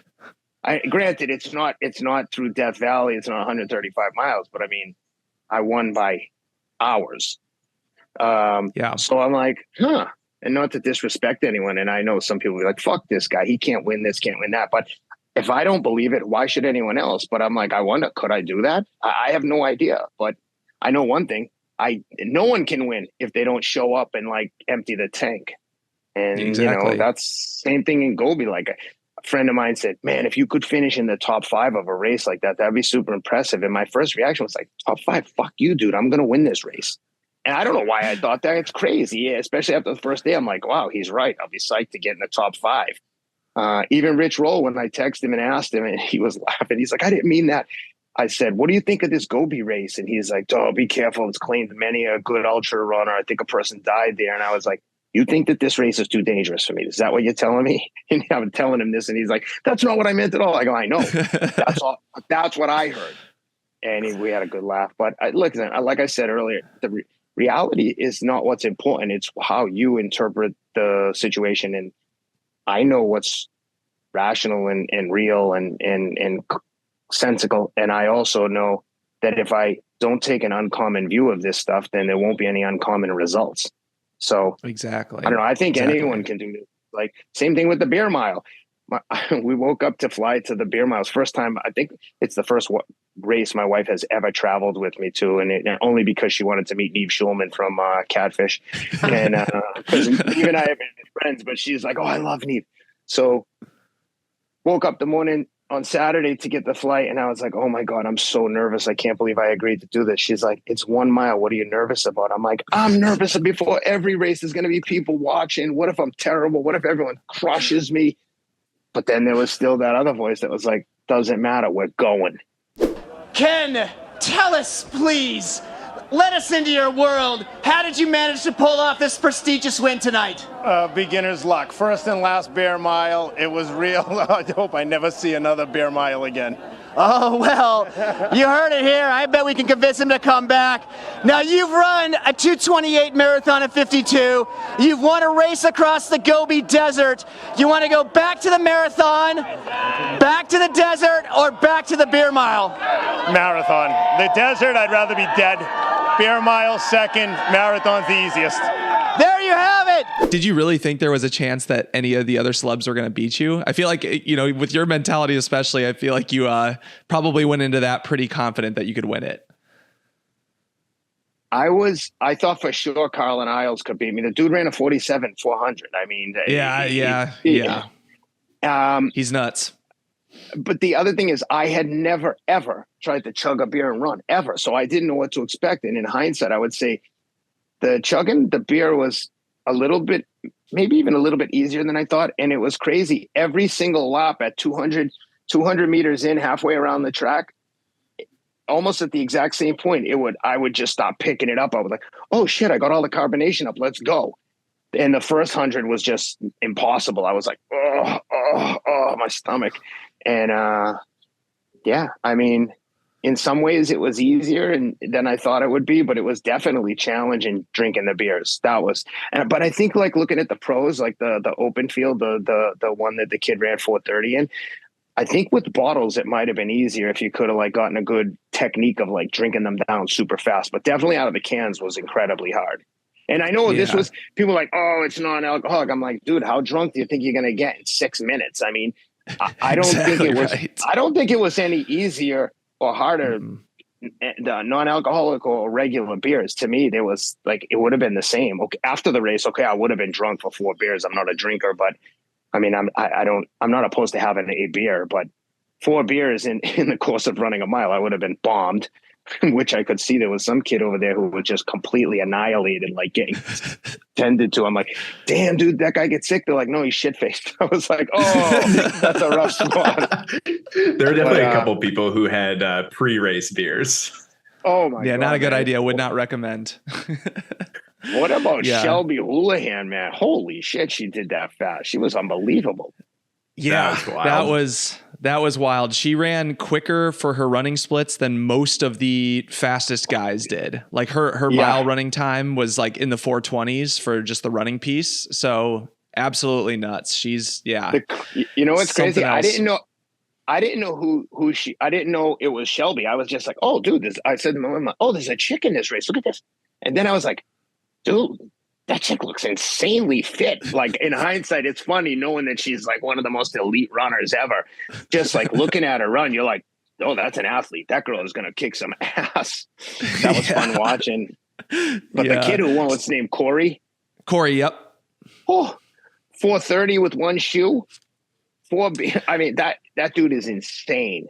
granted, it's not through Death Valley. It's not 135 miles, but I mean, I won by hours. So I'm like, huh. And not to disrespect anyone. And I know some people be like, fuck this guy. He can't win this, can't win that. But if I don't believe it, why should anyone else? But I'm like, I wonder, could I do that? I have no idea. But I know one thing. No one can win if they don't show up and like empty the tank. And, exactly. You know, that's same thing in Gobi. Like a friend of mine said, man, if you could finish in the top 5 of a race like that, that'd be super impressive. And my first reaction was like, top 5, fuck you, dude. I'm going to win this race. And I don't know why I thought that. It's crazy, especially after the first day. I'm like, wow, he's right. I'll be psyched to get in the top 5. Even Rich Roll, when I texted him and asked him, and he was laughing. He's like, I didn't mean that. I said, what do you think of this Gobi race? And he's like, oh, be careful. It's claimed many a good ultra runner. I think a person died there. And I was like, you think that this race is too dangerous for me? Is that what you're telling me? And I'm telling him this, and he's like, that's not what I meant at all. I go, I know. That's what I heard. And we had a good laugh. But look, like I said earlier, the reality is not what's important. It's how you interpret the situation. And I know what's rational and real and sensical. And I also know that if I don't take an uncommon view of this stuff, then there won't be any uncommon results. So exactly. I don't know. I think anyone can do this. Like same thing with the beer mile. we woke up to fly to the beer miles. First time, I think it's the first race my wife has ever traveled with me to, and only because she wanted to meet Neve Schulman from Catfish, and because Neve and I have been friends, but she's like, "Oh, I love Neve." So woke up the morning on Saturday to get the flight, and I was like, "Oh my God, I'm so nervous. I can't believe I agreed to do this." She's like, "It's 1 mile. What are you nervous about?" I'm like, "I'm nervous before every race. There's going to be people watching. What if I'm terrible? What if everyone crushes me?" But then there was still that other voice that was like, "Doesn't matter. We're going." Ken, tell us, please. Let us into your world. How did you manage to pull off this prestigious win tonight? Beginner's luck. First and last bear mile. It was real. I hope I never see another bear mile again. Oh, well, you heard it here. I bet we can convince him to come back. Now, you've run a 2:28 marathon at 52. You've won a race across the Gobi Desert. You want to go back to the marathon, back to the desert, or back to the beer mile? Marathon. The desert, I'd rather be dead. Bear mile second. Marathon's the easiest. There you have it. Did you really think there was a chance that any of the other celebs were going to beat you? I feel like, with your mentality especially, I feel like you probably went into that pretty confident that you could win it. I thought for sure Carlin Isles could beat me. The dude ran a 47 400. I mean, Yeah. He's nuts. But the other thing is, I had never, ever tried to chug a beer and run, ever. So I didn't know what to expect. And in hindsight, I would say the chugging the beer was a little bit, maybe even a little bit easier than I thought. And it was crazy. Every single lap at 200 meters in, halfway around the track, almost at the exact same point, I would just stop picking it up. I was like, "Oh shit, I got all the carbonation up. Let's go." And the first 100 was just impossible. I was like, oh, my stomach. And yeah, I mean, in some ways it was easier than I thought it would be, but it was definitely challenging drinking the beers. But I think like looking at the pros, like the open field, the one that the kid ran 4:30 in, I think with bottles, it might've been easier if you could have like gotten a good technique of like drinking them down super fast, but definitely out of the cans was incredibly hard. And I know this was people like, "Oh, it's non-alcoholic." I'm like, dude, how drunk do you think you're going to get in 6 minutes? I mean, I don't think it was, I don't think it was any easier or harder, the non-alcoholic or regular beers. To me, there was like, it would have been the same. Okay, after the race, I would have been drunk for 4 beers. I'm not a drinker, but I mean, I'm not opposed to having a beer, but 4 beers in the course of running a mile, I would have been bombed, which I could see there was some kid over there who was just completely annihilated, like getting tended to. I'm like, "Damn, dude, that guy gets sick." They're like, "No, he's shit-faced." I was like, "Oh, that's a rough spot." There were definitely a couple people who had pre-race beers. Oh my God. Yeah, not a good idea. Would not recommend. What about Shelby Houlihan, man? Holy shit, she did that fast. She was unbelievable. Yeah, that was wild. She ran quicker for her running splits than most of the fastest guys did. Like her mile running time was like in the 4:20s for just the running piece. So absolutely nuts. She's you know what's crazy? Else. I didn't know who she. I didn't know it was Shelby. I was just like, "Oh, dude." I said to my mom, "Oh, there's a chick in this race. Look at this." And then I was like, "Dude, that chick looks insanely fit." Like in hindsight, it's funny knowing that she's like one of the most elite runners ever. Just like looking at her run, you're like, "Oh, that's an athlete. That girl is going to kick some ass." That was fun watching. But the kid who won, what's his name? Corey, yep. Oh, 4:30 with one shoe. I mean, that dude is insane.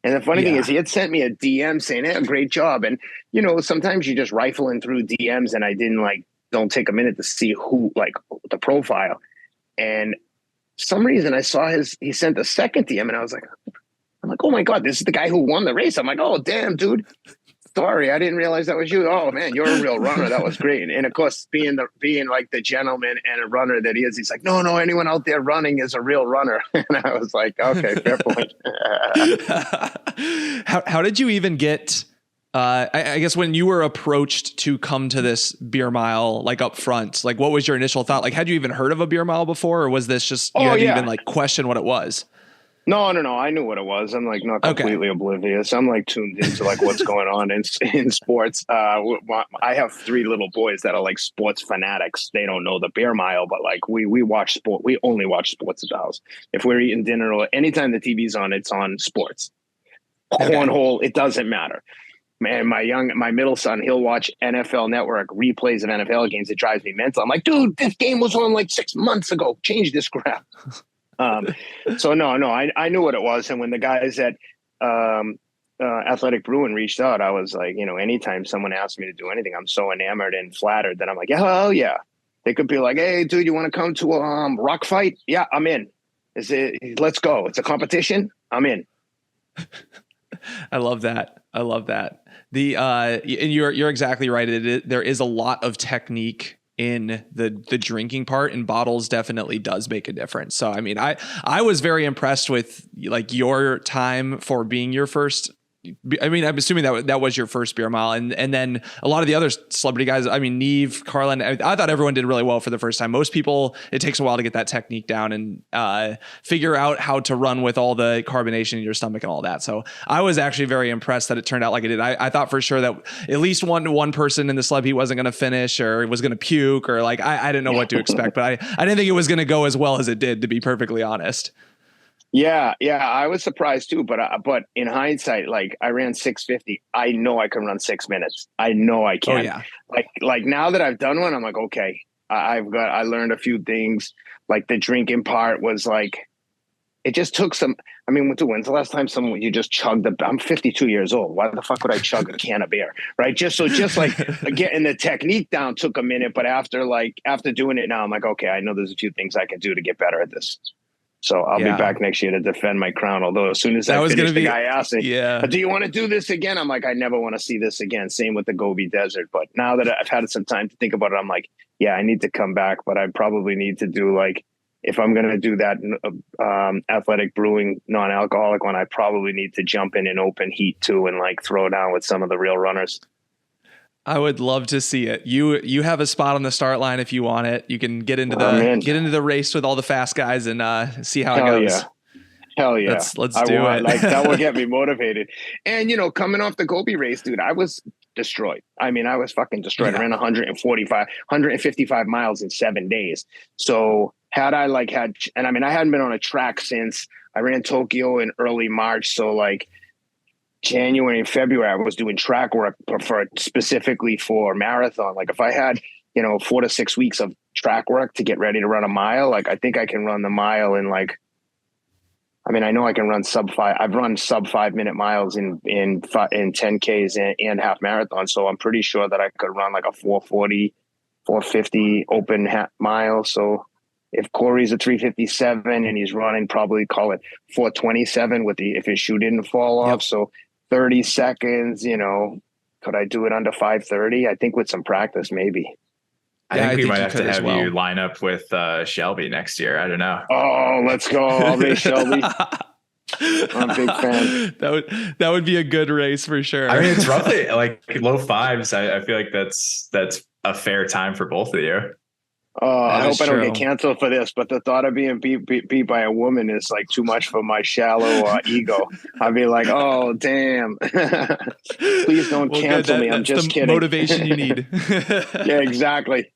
And the funny thing is he had sent me a DM saying, "Hey, great job." And, sometimes you just rifling through DMs and I don't take a minute to see who, like the profile. And for some reason I saw he sent a second DM and I was like, "Oh my God, this is the guy who won the race." I'm like, "Oh, damn, dude. Sorry, I didn't realize that was you. Oh man, you're a real runner. That was great." And of course, being like the gentleman and a runner that he is, he's like, no, anyone out there running is a real runner. And I was like, okay, fair point. How did you even get? I guess when you were approached to come to this beer mile, like up front, like what was your initial thought? Like, had you even heard of a beer mile before, or was this just you had to even like question what it was? No. I knew what it was. I'm like not Okay. completely oblivious. I'm like tuned into like what's going on in sports. I have 3 little boys that are like sports fanatics. They don't know the bear mile, but like we watch sport. We only watch sports at the house. If we're eating dinner or anytime the TV's on, it's on sports. Okay. Cornhole, it doesn't matter. Man, my middle son, he'll watch NFL Network replays of NFL games. It drives me mental. I'm like, dude, this game was on like 6 months ago. Change this crap. So no, I knew what it was. And when the guys at Athletic Brewing reached out, I was like, anytime someone asks me to do anything, I'm so enamored and flattered that I'm like, yeah, hell yeah. They could be like, hey, dude, you want to come to a rock fight? Yeah, I'm in. Let's go. It's a competition. I'm in. I love that. The and you're exactly right. There is a lot of technique in the drinking part, and bottles definitely does make a difference. So I mean, I was very impressed with like your time for being your first. I mean, I'm assuming that was your first beer mile, and then a lot of the other celebrity guys. I mean, Neve, Carlin. I thought everyone did really well for the first time. Most people, it takes a while to get that technique down and figure out how to run with all the carbonation in your stomach and all that. So I was actually very impressed that it turned out like it did. I thought for sure that at least one person in the sled heat wasn't going to finish or was going to puke or like I didn't know what to expect, but I didn't think it was going to go as well as it did, to be perfectly honest. Yeah, I was surprised too, but in hindsight, like I ran 6:50. I know I can run 6 minutes. I know I can. Oh yeah. Like now that I've done one, I'm like, okay, I learned a few things. Like the drinking part was like, it just took some. I mean, when's the last time you just chugged I'm 52 years old. Why the fuck would I chug a can of beer, right? Just like getting the technique down took a minute, but after doing it now, I'm like, okay, I know there's a few things I can do to get better at this. So I'll be back next year to defend my crown. Although as soon as I finish, the guy asked me, do you want to do this again? I'm like, I never want to see this again. Same with the Gobi Desert. But now that I've had some time to think about it, I'm like, yeah, I need to come back. But I probably need to do like, if I'm going to do that Athletic Brewing non-alcoholic one, I probably need to jump in an open heat too and like throw down with some of the real runners. I would love to see it. You have a spot on the start line if you want it. You can get into the race with all the fast guys and see how it goes. Yeah. Hell yeah. Let's do it. Like that will get me motivated. And coming off the Gobi race, dude, I was destroyed. I mean, I was fucking destroyed. I ran 155 miles in 7 days. So had I and I mean, I hadn't been on a track since I ran Tokyo in early March. So like January and February, I was doing track work specifically for marathon. Like if I had, 4 to 6 weeks of track work to get ready to run a mile, like I think I can run the mile in like, I mean, I know I can run sub 5. I've run sub 5 minute miles in 10Ks and half marathon. So I'm pretty sure that I could run like a 440, 450 open mile. So if Corey's a 357 and he's running, probably call it 427 if his shoe didn't fall off. So 30 seconds, could I do it under 5:30? I think with some practice, maybe. I think we might have to have you line up with Shelby next year. I don't know. Oh, let's go. I'll race Shelby. I'm a big fan. That would be a good race for sure. I mean, it's roughly like low 5s. I feel like that's a fair time for both of you. I hope I don't get canceled for this, but the thought of being beat by a woman is like too much for my shallow ego. I'd be like, oh, damn. Please don't cancel me. I'm just kidding. Motivation you need. Yeah, exactly.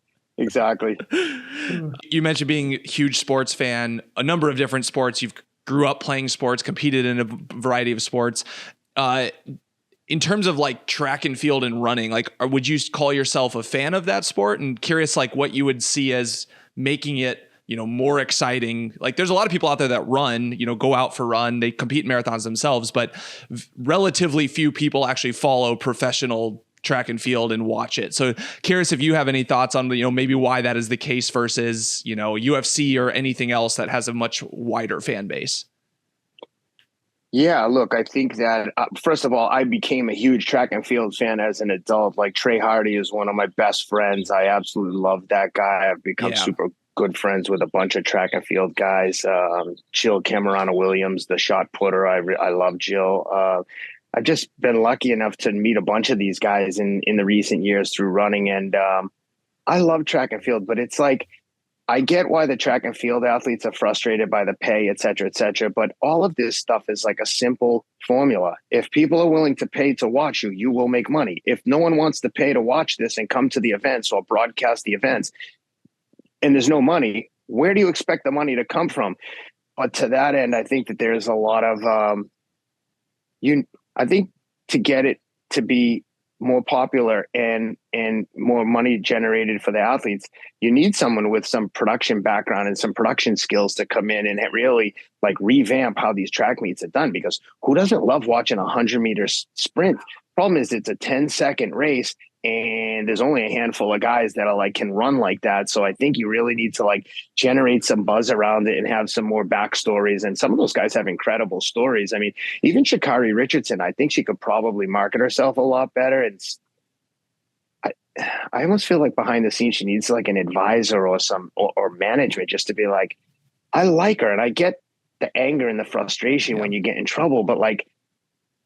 You mentioned being a huge sports fan, a number of different sports. You've grew up playing sports, competed in a variety of sports. In terms of like track and field and running, like, would you call yourself a fan of that sport? And curious, like what you would see as making it, more exciting. Like there's a lot of people out there that run, go out for run, they compete in marathons themselves, but relatively few people actually follow professional track and field and watch it. So curious if you have any thoughts on, maybe why that is the case versus, UFC or anything else that has a much wider fan base. Yeah, look, I think that, first of all, I became a huge track and field fan as an adult. Like Trey Hardy is one of my best friends. I absolutely love that guy. I've become super good friends with a bunch of track and field guys. Jill Camerana Williams, the shot putter. I love Jill. I've just been lucky enough to meet a bunch of these guys in the recent years through running. And I love track and field, but it's like, I get why the track and field athletes are frustrated by the pay, et cetera, but all of this stuff is like a simple formula. If people are willing to pay to watch you, you will make money. If no one wants to pay to watch this and come to the events or broadcast the events, and there's no money, where do you expect the money to come from? But to that end, I think that there's a lot of, I think to get it to be more popular and more money generated for the athletes, you need someone with some production background and some production skills to come in and really like revamp how these track meets are done, because who doesn't love watching a 100-meter sprint? Problem is it's a 10-second race and there's only a handful of guys that are like can run like that. So I think you really need to like generate some buzz around it and have some more backstories. And some of those guys have incredible stories. I mean, even Sha'Carri Richardson, I think she could probably market herself a lot better. And I almost feel like behind the scenes she needs like an advisor or or management just to be like, I like her and I get the anger and the frustration when you get in trouble, but like,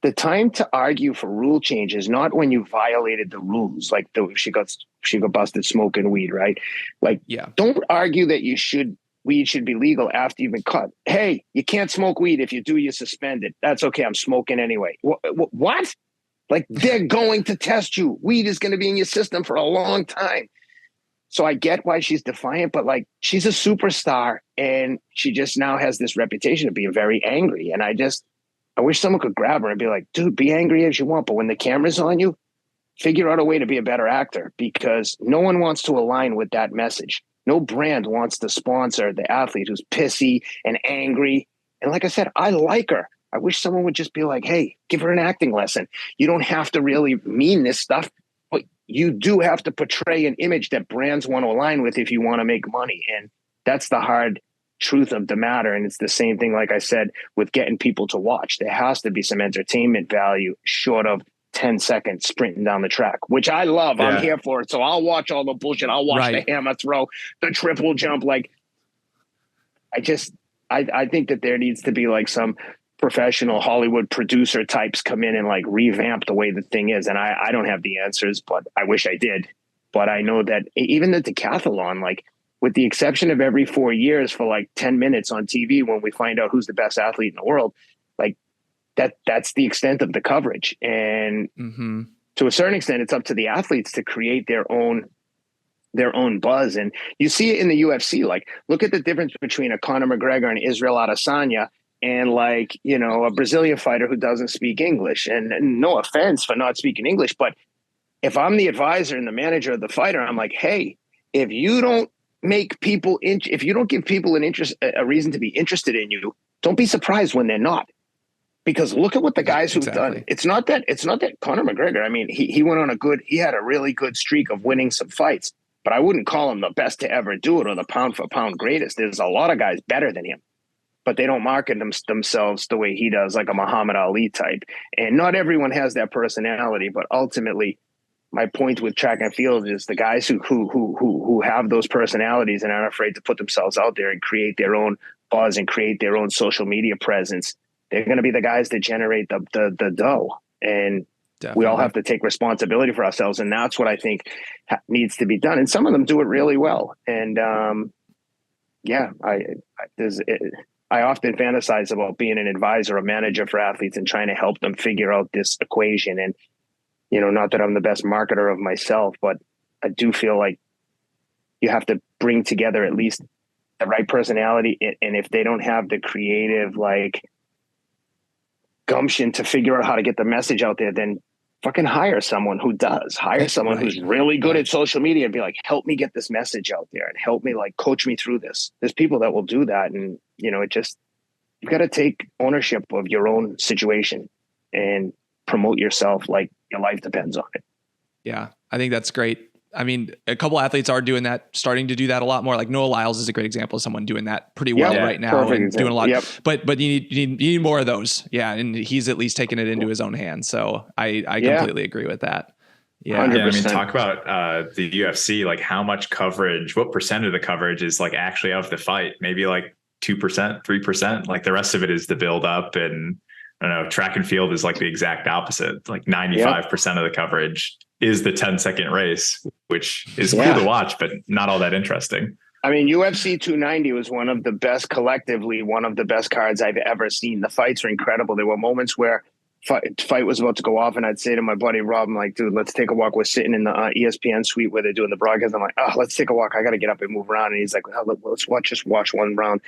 the time to argue for rule change is not when you violated the rules, like she got busted smoking weed, right? Like, don't argue that weed should be legal after you've been caught. Hey, you can't smoke weed. If you do, you're suspended. That's okay. I'm smoking anyway. What? Like, they're going to test you. Weed is going to be in your system for a long time. So I get why she's defiant, but like, she's a superstar and she just now has this reputation of being very angry. And I wish someone could grab her and be like, dude, be angry as you want. But when the camera's on you, figure out a way to be a better actor, because no one wants to align with that message. No brand wants to sponsor the athlete who's pissy and angry. And like I said, I like her. I wish someone would just be like, hey, give her an acting lesson. You don't have to really mean this stuff, but you do have to portray an image that brands want to align with if you want to make money. And that's the hard truth of the matter. And it's the same thing, like I said, with getting people to watch. There has to be some entertainment value short of 10 seconds sprinting down the track, which I love. Yeah. I'm here for it. So I'll watch all the bullshit. I'll watch the hammer throw, the triple jump. Like, I think that there needs to be like some professional Hollywood producer types come in and like revamp the way the thing is. And I don't have the answers, but I wish I did. But I know that even the decathlon, like, with the exception of every 4 years for like 10 minutes on TV when we find out who's the best athlete in the world, like that's the extent of the coverage. And to a certain extent, it's up to the athletes to create their own buzz. And you see it in the UFC. Like, look at the difference between a Conor McGregor and Israel Adesanya and like, you know, a Brazilian fighter who doesn't speak English. And no offense for not speaking English, but if I'm the advisor and the manager of the fighter, I'm like, hey, if you don't if you don't give people a reason to be interested in you, don't be surprised when they're not. Because look at what the guys who've done. It's not that Conor McGregor, I mean, he went on he had a really good streak of winning some fights, but I wouldn't call him the best to ever do it or the pound for pound greatest. There's a lot of guys better than him, but they don't market themselves the way he does, like a Muhammad Ali type. And not everyone has that personality, but ultimately, my point with track and field is the guys who have those personalities and aren't afraid to put themselves out there and create their own buzz and create their own social media presence. They're going to be the guys that generate the dough. And we all have to take responsibility for ourselves. And that's what I think needs to be done. And some of them do it really well. And I often fantasize about being an advisor, a manager for athletes and trying to help them figure out this equation. And, you know, not that I'm the best marketer of myself, but I do feel like you have to bring together at least the right personality. And if they don't have the creative, like, gumption to figure out how to get the message out there, then fucking hire someone who does. Hire someone who's really good at social media and be like, help me get this message out there and help me, like, coach me through this. There's people that will do that. And, you know, you've got to take ownership of your own situation and promote yourself like your life depends on it. Yeah, I think that's great. I mean, a couple athletes are doing that, starting to do that a lot more. Like Noah Lyles is a great example of someone doing that pretty well right now and doing a lot. Yep. But you need more of those. Yeah. And he's at least taking it into his own hands. So I completely agree with that. Yeah. 100%. I mean, talk about the UFC, like how much coverage, what percent of the coverage is like actually of the fight? Maybe like 2%, 3%. Like the rest of it is the build up. And I don't know, track and field is like the exact opposite. Like 95% of the coverage is the 10-second race, which is cool to watch, but not all that interesting. I mean, UFC 290 was one of the best, collectively, one of the best cards I've ever seen. The fights were incredible. There were moments where fight was about to go off, and I'd say to my buddy Rob, I'm like, dude, let's take a walk. We're sitting in the ESPN suite where they're doing the broadcast. I'm like, oh, let's take a walk. I got to get up and move around. And he's like, oh, let's watch one round.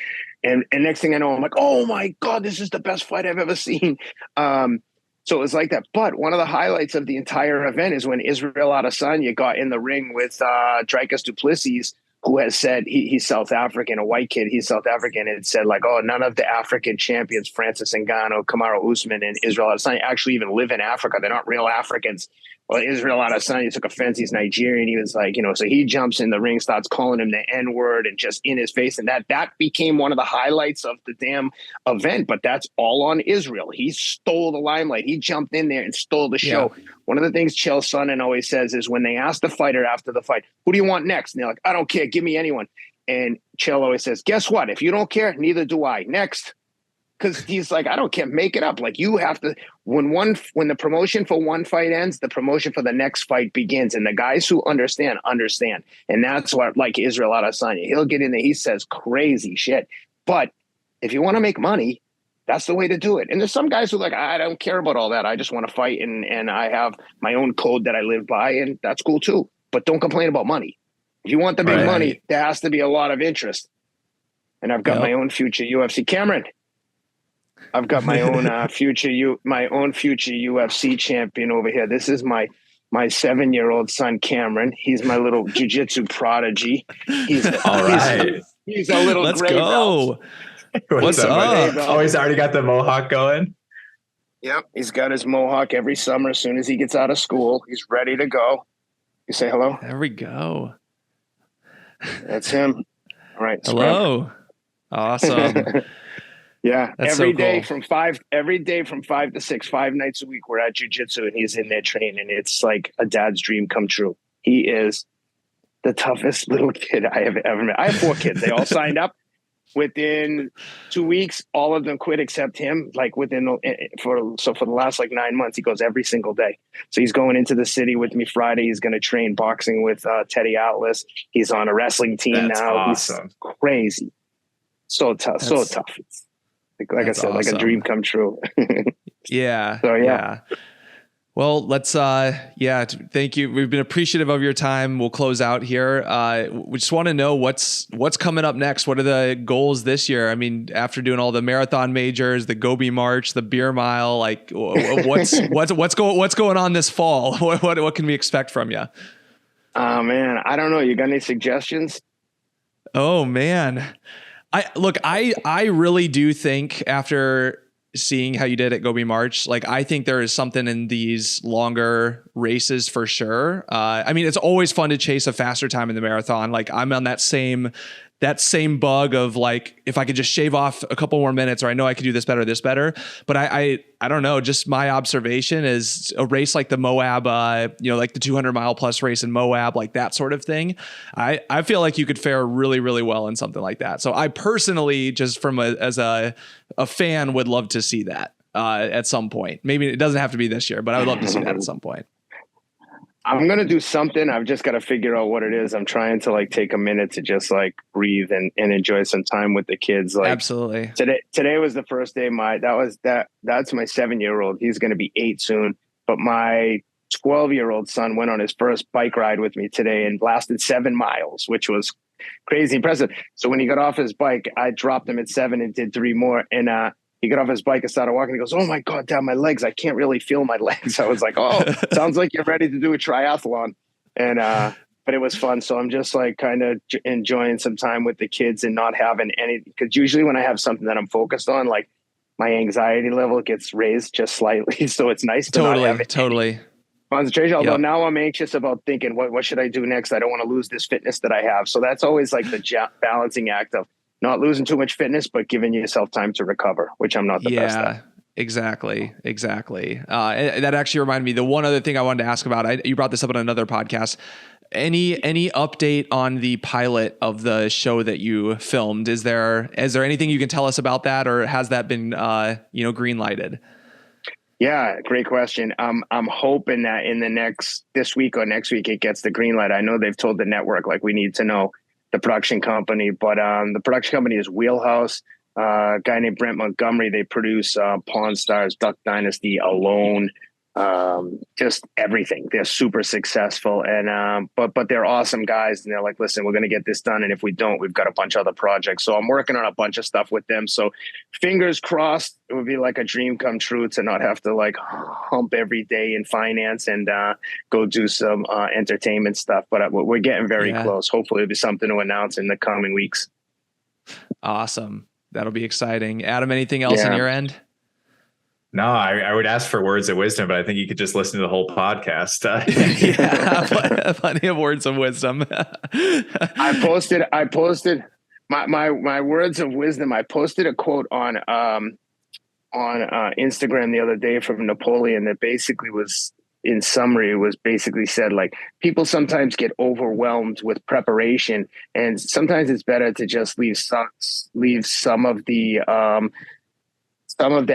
And next thing I know, I'm like, oh my God, this is the best fight I've ever seen. So it was like that. But one of the highlights of the entire event is when Israel Adesanya got in the ring with Dricus du Plessis, who has said he's South African, a white kid. He's South African, and said like, oh, none of the African champions, Francis Ngannou, Kamaru Usman, and Israel Adesanya actually even live in Africa. They're not real Africans. Well, Israel Adesanya took offense. He's Nigerian. He was like, so he jumps in the ring, starts calling him the N-word and just in his face. And that became one of the highlights of the damn event. But that's all on Israel. He stole the limelight. He jumped in there and stole the show. Yeah. One of the things Chael Sonnen always says is when they ask the fighter after the fight, who do you want next? And they're like, I don't care. Give me anyone. And Chael always says, guess what? If you don't care, neither do I. Next. Because he's like, I don't care, make it up. Like you have to, when the promotion for one fight ends, the promotion for the next fight begins. And the guys who understand. And that's what, like Israel Adesanya, he'll get in there, he says crazy shit. But if you want to make money, that's the way to do it. And there's some guys who like, I don't care about all that. I just want to fight and I have my own code that I live by, and that's cool too. But don't complain about money. If you want the big money, there has to be a lot of interest. And I've got my own future UFC. Cameron, I've got my own future UFC champion over here. This is my 7-year-old son, Cameron. He's my little jiu-jitsu prodigy. He's all right. He's a little Let's gray go. belt. What's up? Oh, he's already got the mohawk going. Yep, he's got his mohawk every summer. As soon as he gets out of school, he's ready to go. You say hello. There we go. That's him. All right. Hello. Awesome. Yeah, That's every so day cool. from 5 to 6, 5 nights a week, we're at jiu-jitsu and he's in there training. It's like a dad's dream come true. He is the toughest little kid I have ever met. I have 4 kids. They all signed up. Within 2 weeks, all of them quit except him. Like for the last like 9 months, he goes every single day. So he's going into the city with me Friday. He's going to train boxing with Teddy Atlas. He's on a wrestling team That's now. Awesome. He's crazy. So tough. So tough. It's, like I said, awesome. Like a dream come true. Yeah. So yeah. Well, let's thank you. We've been appreciative of your time. We'll close out here. We just want to know what's coming up next. What are the goals this year? I mean, after doing all the marathon majors, the Gobi March, the beer mile, like what's going on this fall? What can we expect from you? Oh man, I don't know. You got any suggestions? Oh man. I really do think after seeing how you did at Gobi March, like I think there is something in these longer races for sure. I mean, it's always fun to chase a faster time in the marathon. Like I'm on that same bug of like, if I could just shave off a couple more minutes, or I know I could do this better. But I don't know, just my observation is a race like the Moab, like the 200 mile plus race in Moab, like that sort of thing. I feel like you could fare really, really well in something like that. So I personally, just as a fan, would love to see that at some point. Maybe it doesn't have to be this year, but I would love to see that at some point. I'm going to do something. I've just got to figure out what it is. I'm trying to like take a minute to just like breathe and enjoy some time with the kids. Like absolutely. Today was the first day. That's my 7-year-old. He's going to be 8 soon. But my 12-year-old son went on his first bike ride with me today and lasted 7 miles, which was crazy impressive. So when he got off his bike, I dropped him at 7 and did 3 more. And, he got off his bike and started walking. He goes, oh my God, Dad, my legs. I can't really feel my legs. I was like, oh, sounds like you're ready to do a triathlon. And, but it was fun. So I'm just like kind of enjoying some time with the kids and not having any, because usually when I have something that I'm focused on, like my anxiety level gets raised just slightly. So it's nice to not have any concentration. Although now I'm anxious about thinking, what should I do next? I don't want to lose this fitness that I have. So that's always like the balancing act of not losing too much fitness, but giving yourself time to recover, which I'm not the best at. Exactly. That actually reminded me, the one other thing I wanted to ask about, you brought this up on another podcast. Any update on the pilot of the show that you filmed? Is there anything you can tell us about that, or has that been, green lighted? Yeah, great question. I'm hoping that in this week or next week, it gets the green light. I know they've told the network, like, we need to know the production company. But the production company is Wheelhouse. A guy named Brent Montgomery. They produce Pawn Stars, Duck Dynasty, Alone, just everything. They're super successful, and but they're awesome guys, and they're like, listen, we're going to get this done, and if we don't, we've got a bunch of other projects. So I'm working on a bunch of stuff with them. So fingers crossed, it would be like a dream come true to not have to like hump every day in finance and go do some entertainment stuff. But we're getting very close. Hopefully it'll be something to announce in the coming weeks. Awesome. That'll be exciting. Adam, anything else on your end? No, I would ask for words of wisdom, but I think you could just listen to the whole podcast. Yeah, plenty of words of wisdom. I posted my words of wisdom. I posted a quote on Instagram the other day from Napoleon that basically was, in summary, was basically said, like, people sometimes get overwhelmed with preparation, and sometimes it's better to just leave some of the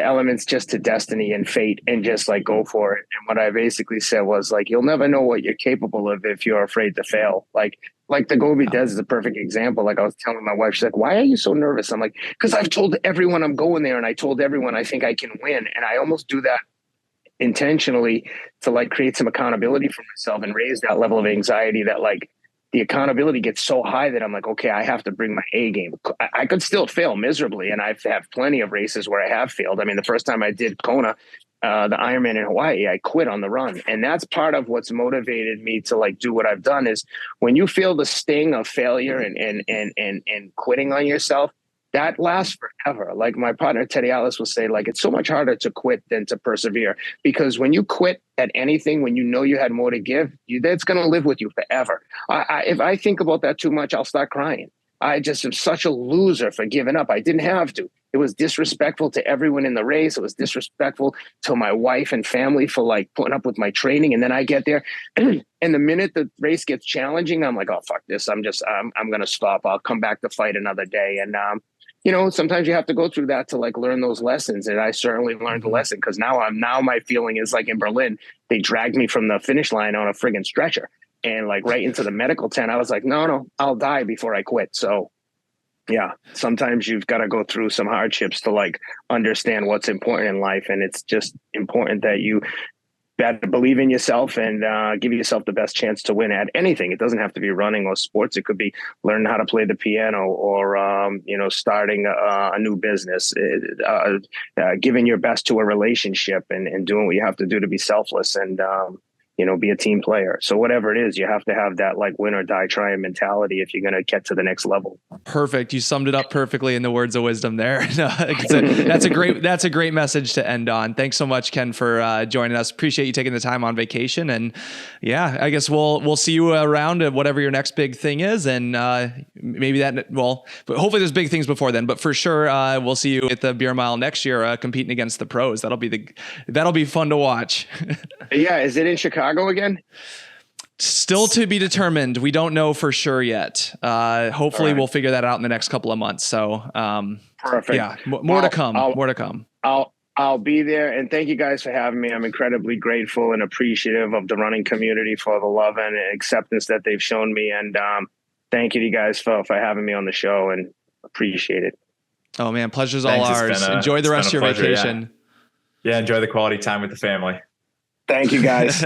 elements just to destiny and fate and just like go for it. And what I basically said was like, you'll never know what you're capable of if you're afraid to fail. Like the Gobi Desert is a perfect example. Like I was telling my wife, she's like, why are you so nervous? I'm like, because I've told everyone I'm going there, and I told everyone I think I can win. And I almost do that intentionally to like create some accountability for myself and raise that level of anxiety that like the accountability gets so high that I'm like, okay, I have to bring my A game. I could still fail miserably, and I've had plenty of races where I have failed. I mean, the first time I did Kona, the Ironman in Hawaii, I quit on the run. And that's part of what's motivated me to like do what I've done is when you feel the sting of failure and quitting on yourself, that lasts forever. Like my partner, Teddy Atlas, will say, like, it's so much harder to quit than to persevere, because when you quit at anything, when you know you had more to give, that's going to live with you forever. If I think about that too much, I'll start crying. I just am such a loser for giving up. I didn't have to. It was disrespectful to everyone in the race. It was disrespectful to my wife and family for like putting up with my training. And then I get there and the minute the race gets challenging, I'm like, oh, fuck this. I'm going to stop. I'll come back to fight another day. And, you know, sometimes you have to go through that to like learn those lessons. And I certainly learned the lesson, because now my feeling is like in Berlin, they dragged me from the finish line on a friggin' stretcher and like right into the medical tent. I was like, no, I'll die before I quit. So yeah, sometimes you've got to go through some hardships to like understand what's important in life. And it's just important that you better believe in yourself and give yourself the best chance to win at anything. It doesn't have to be running or sports. It could be learning how to play the piano or, starting a new business, giving your best to a relationship and doing what you have to do to be selfless and, be a team player. So whatever it is, you have to have that like win or die trying mentality if you're going to get to the next level. Perfect. You summed it up perfectly in the words of wisdom there. That's a great message to end on. Thanks so much, Ken, for joining us. Appreciate you taking the time on vacation. And yeah, I guess we'll see you around at whatever your next big thing is. And maybe but hopefully there's big things before then, but for sure, we'll see you at the Beer Mile next year, competing against the pros. That'll be fun to watch. Yeah. Is it in Chicago again? Still to be determined. We don't know for sure yet. Hopefully we'll figure that out in the next couple of months. So, perfect. Yeah, more to come. I'll be there. And thank you guys for having me. I'm incredibly grateful and appreciative of the running community for the love and acceptance that they've shown me. And thank you to you guys for having me on the show, and appreciate it. Oh man, pleasure's all ours. Enjoy the rest of your vacation. Yeah, enjoy the quality time with the family. Thank you guys.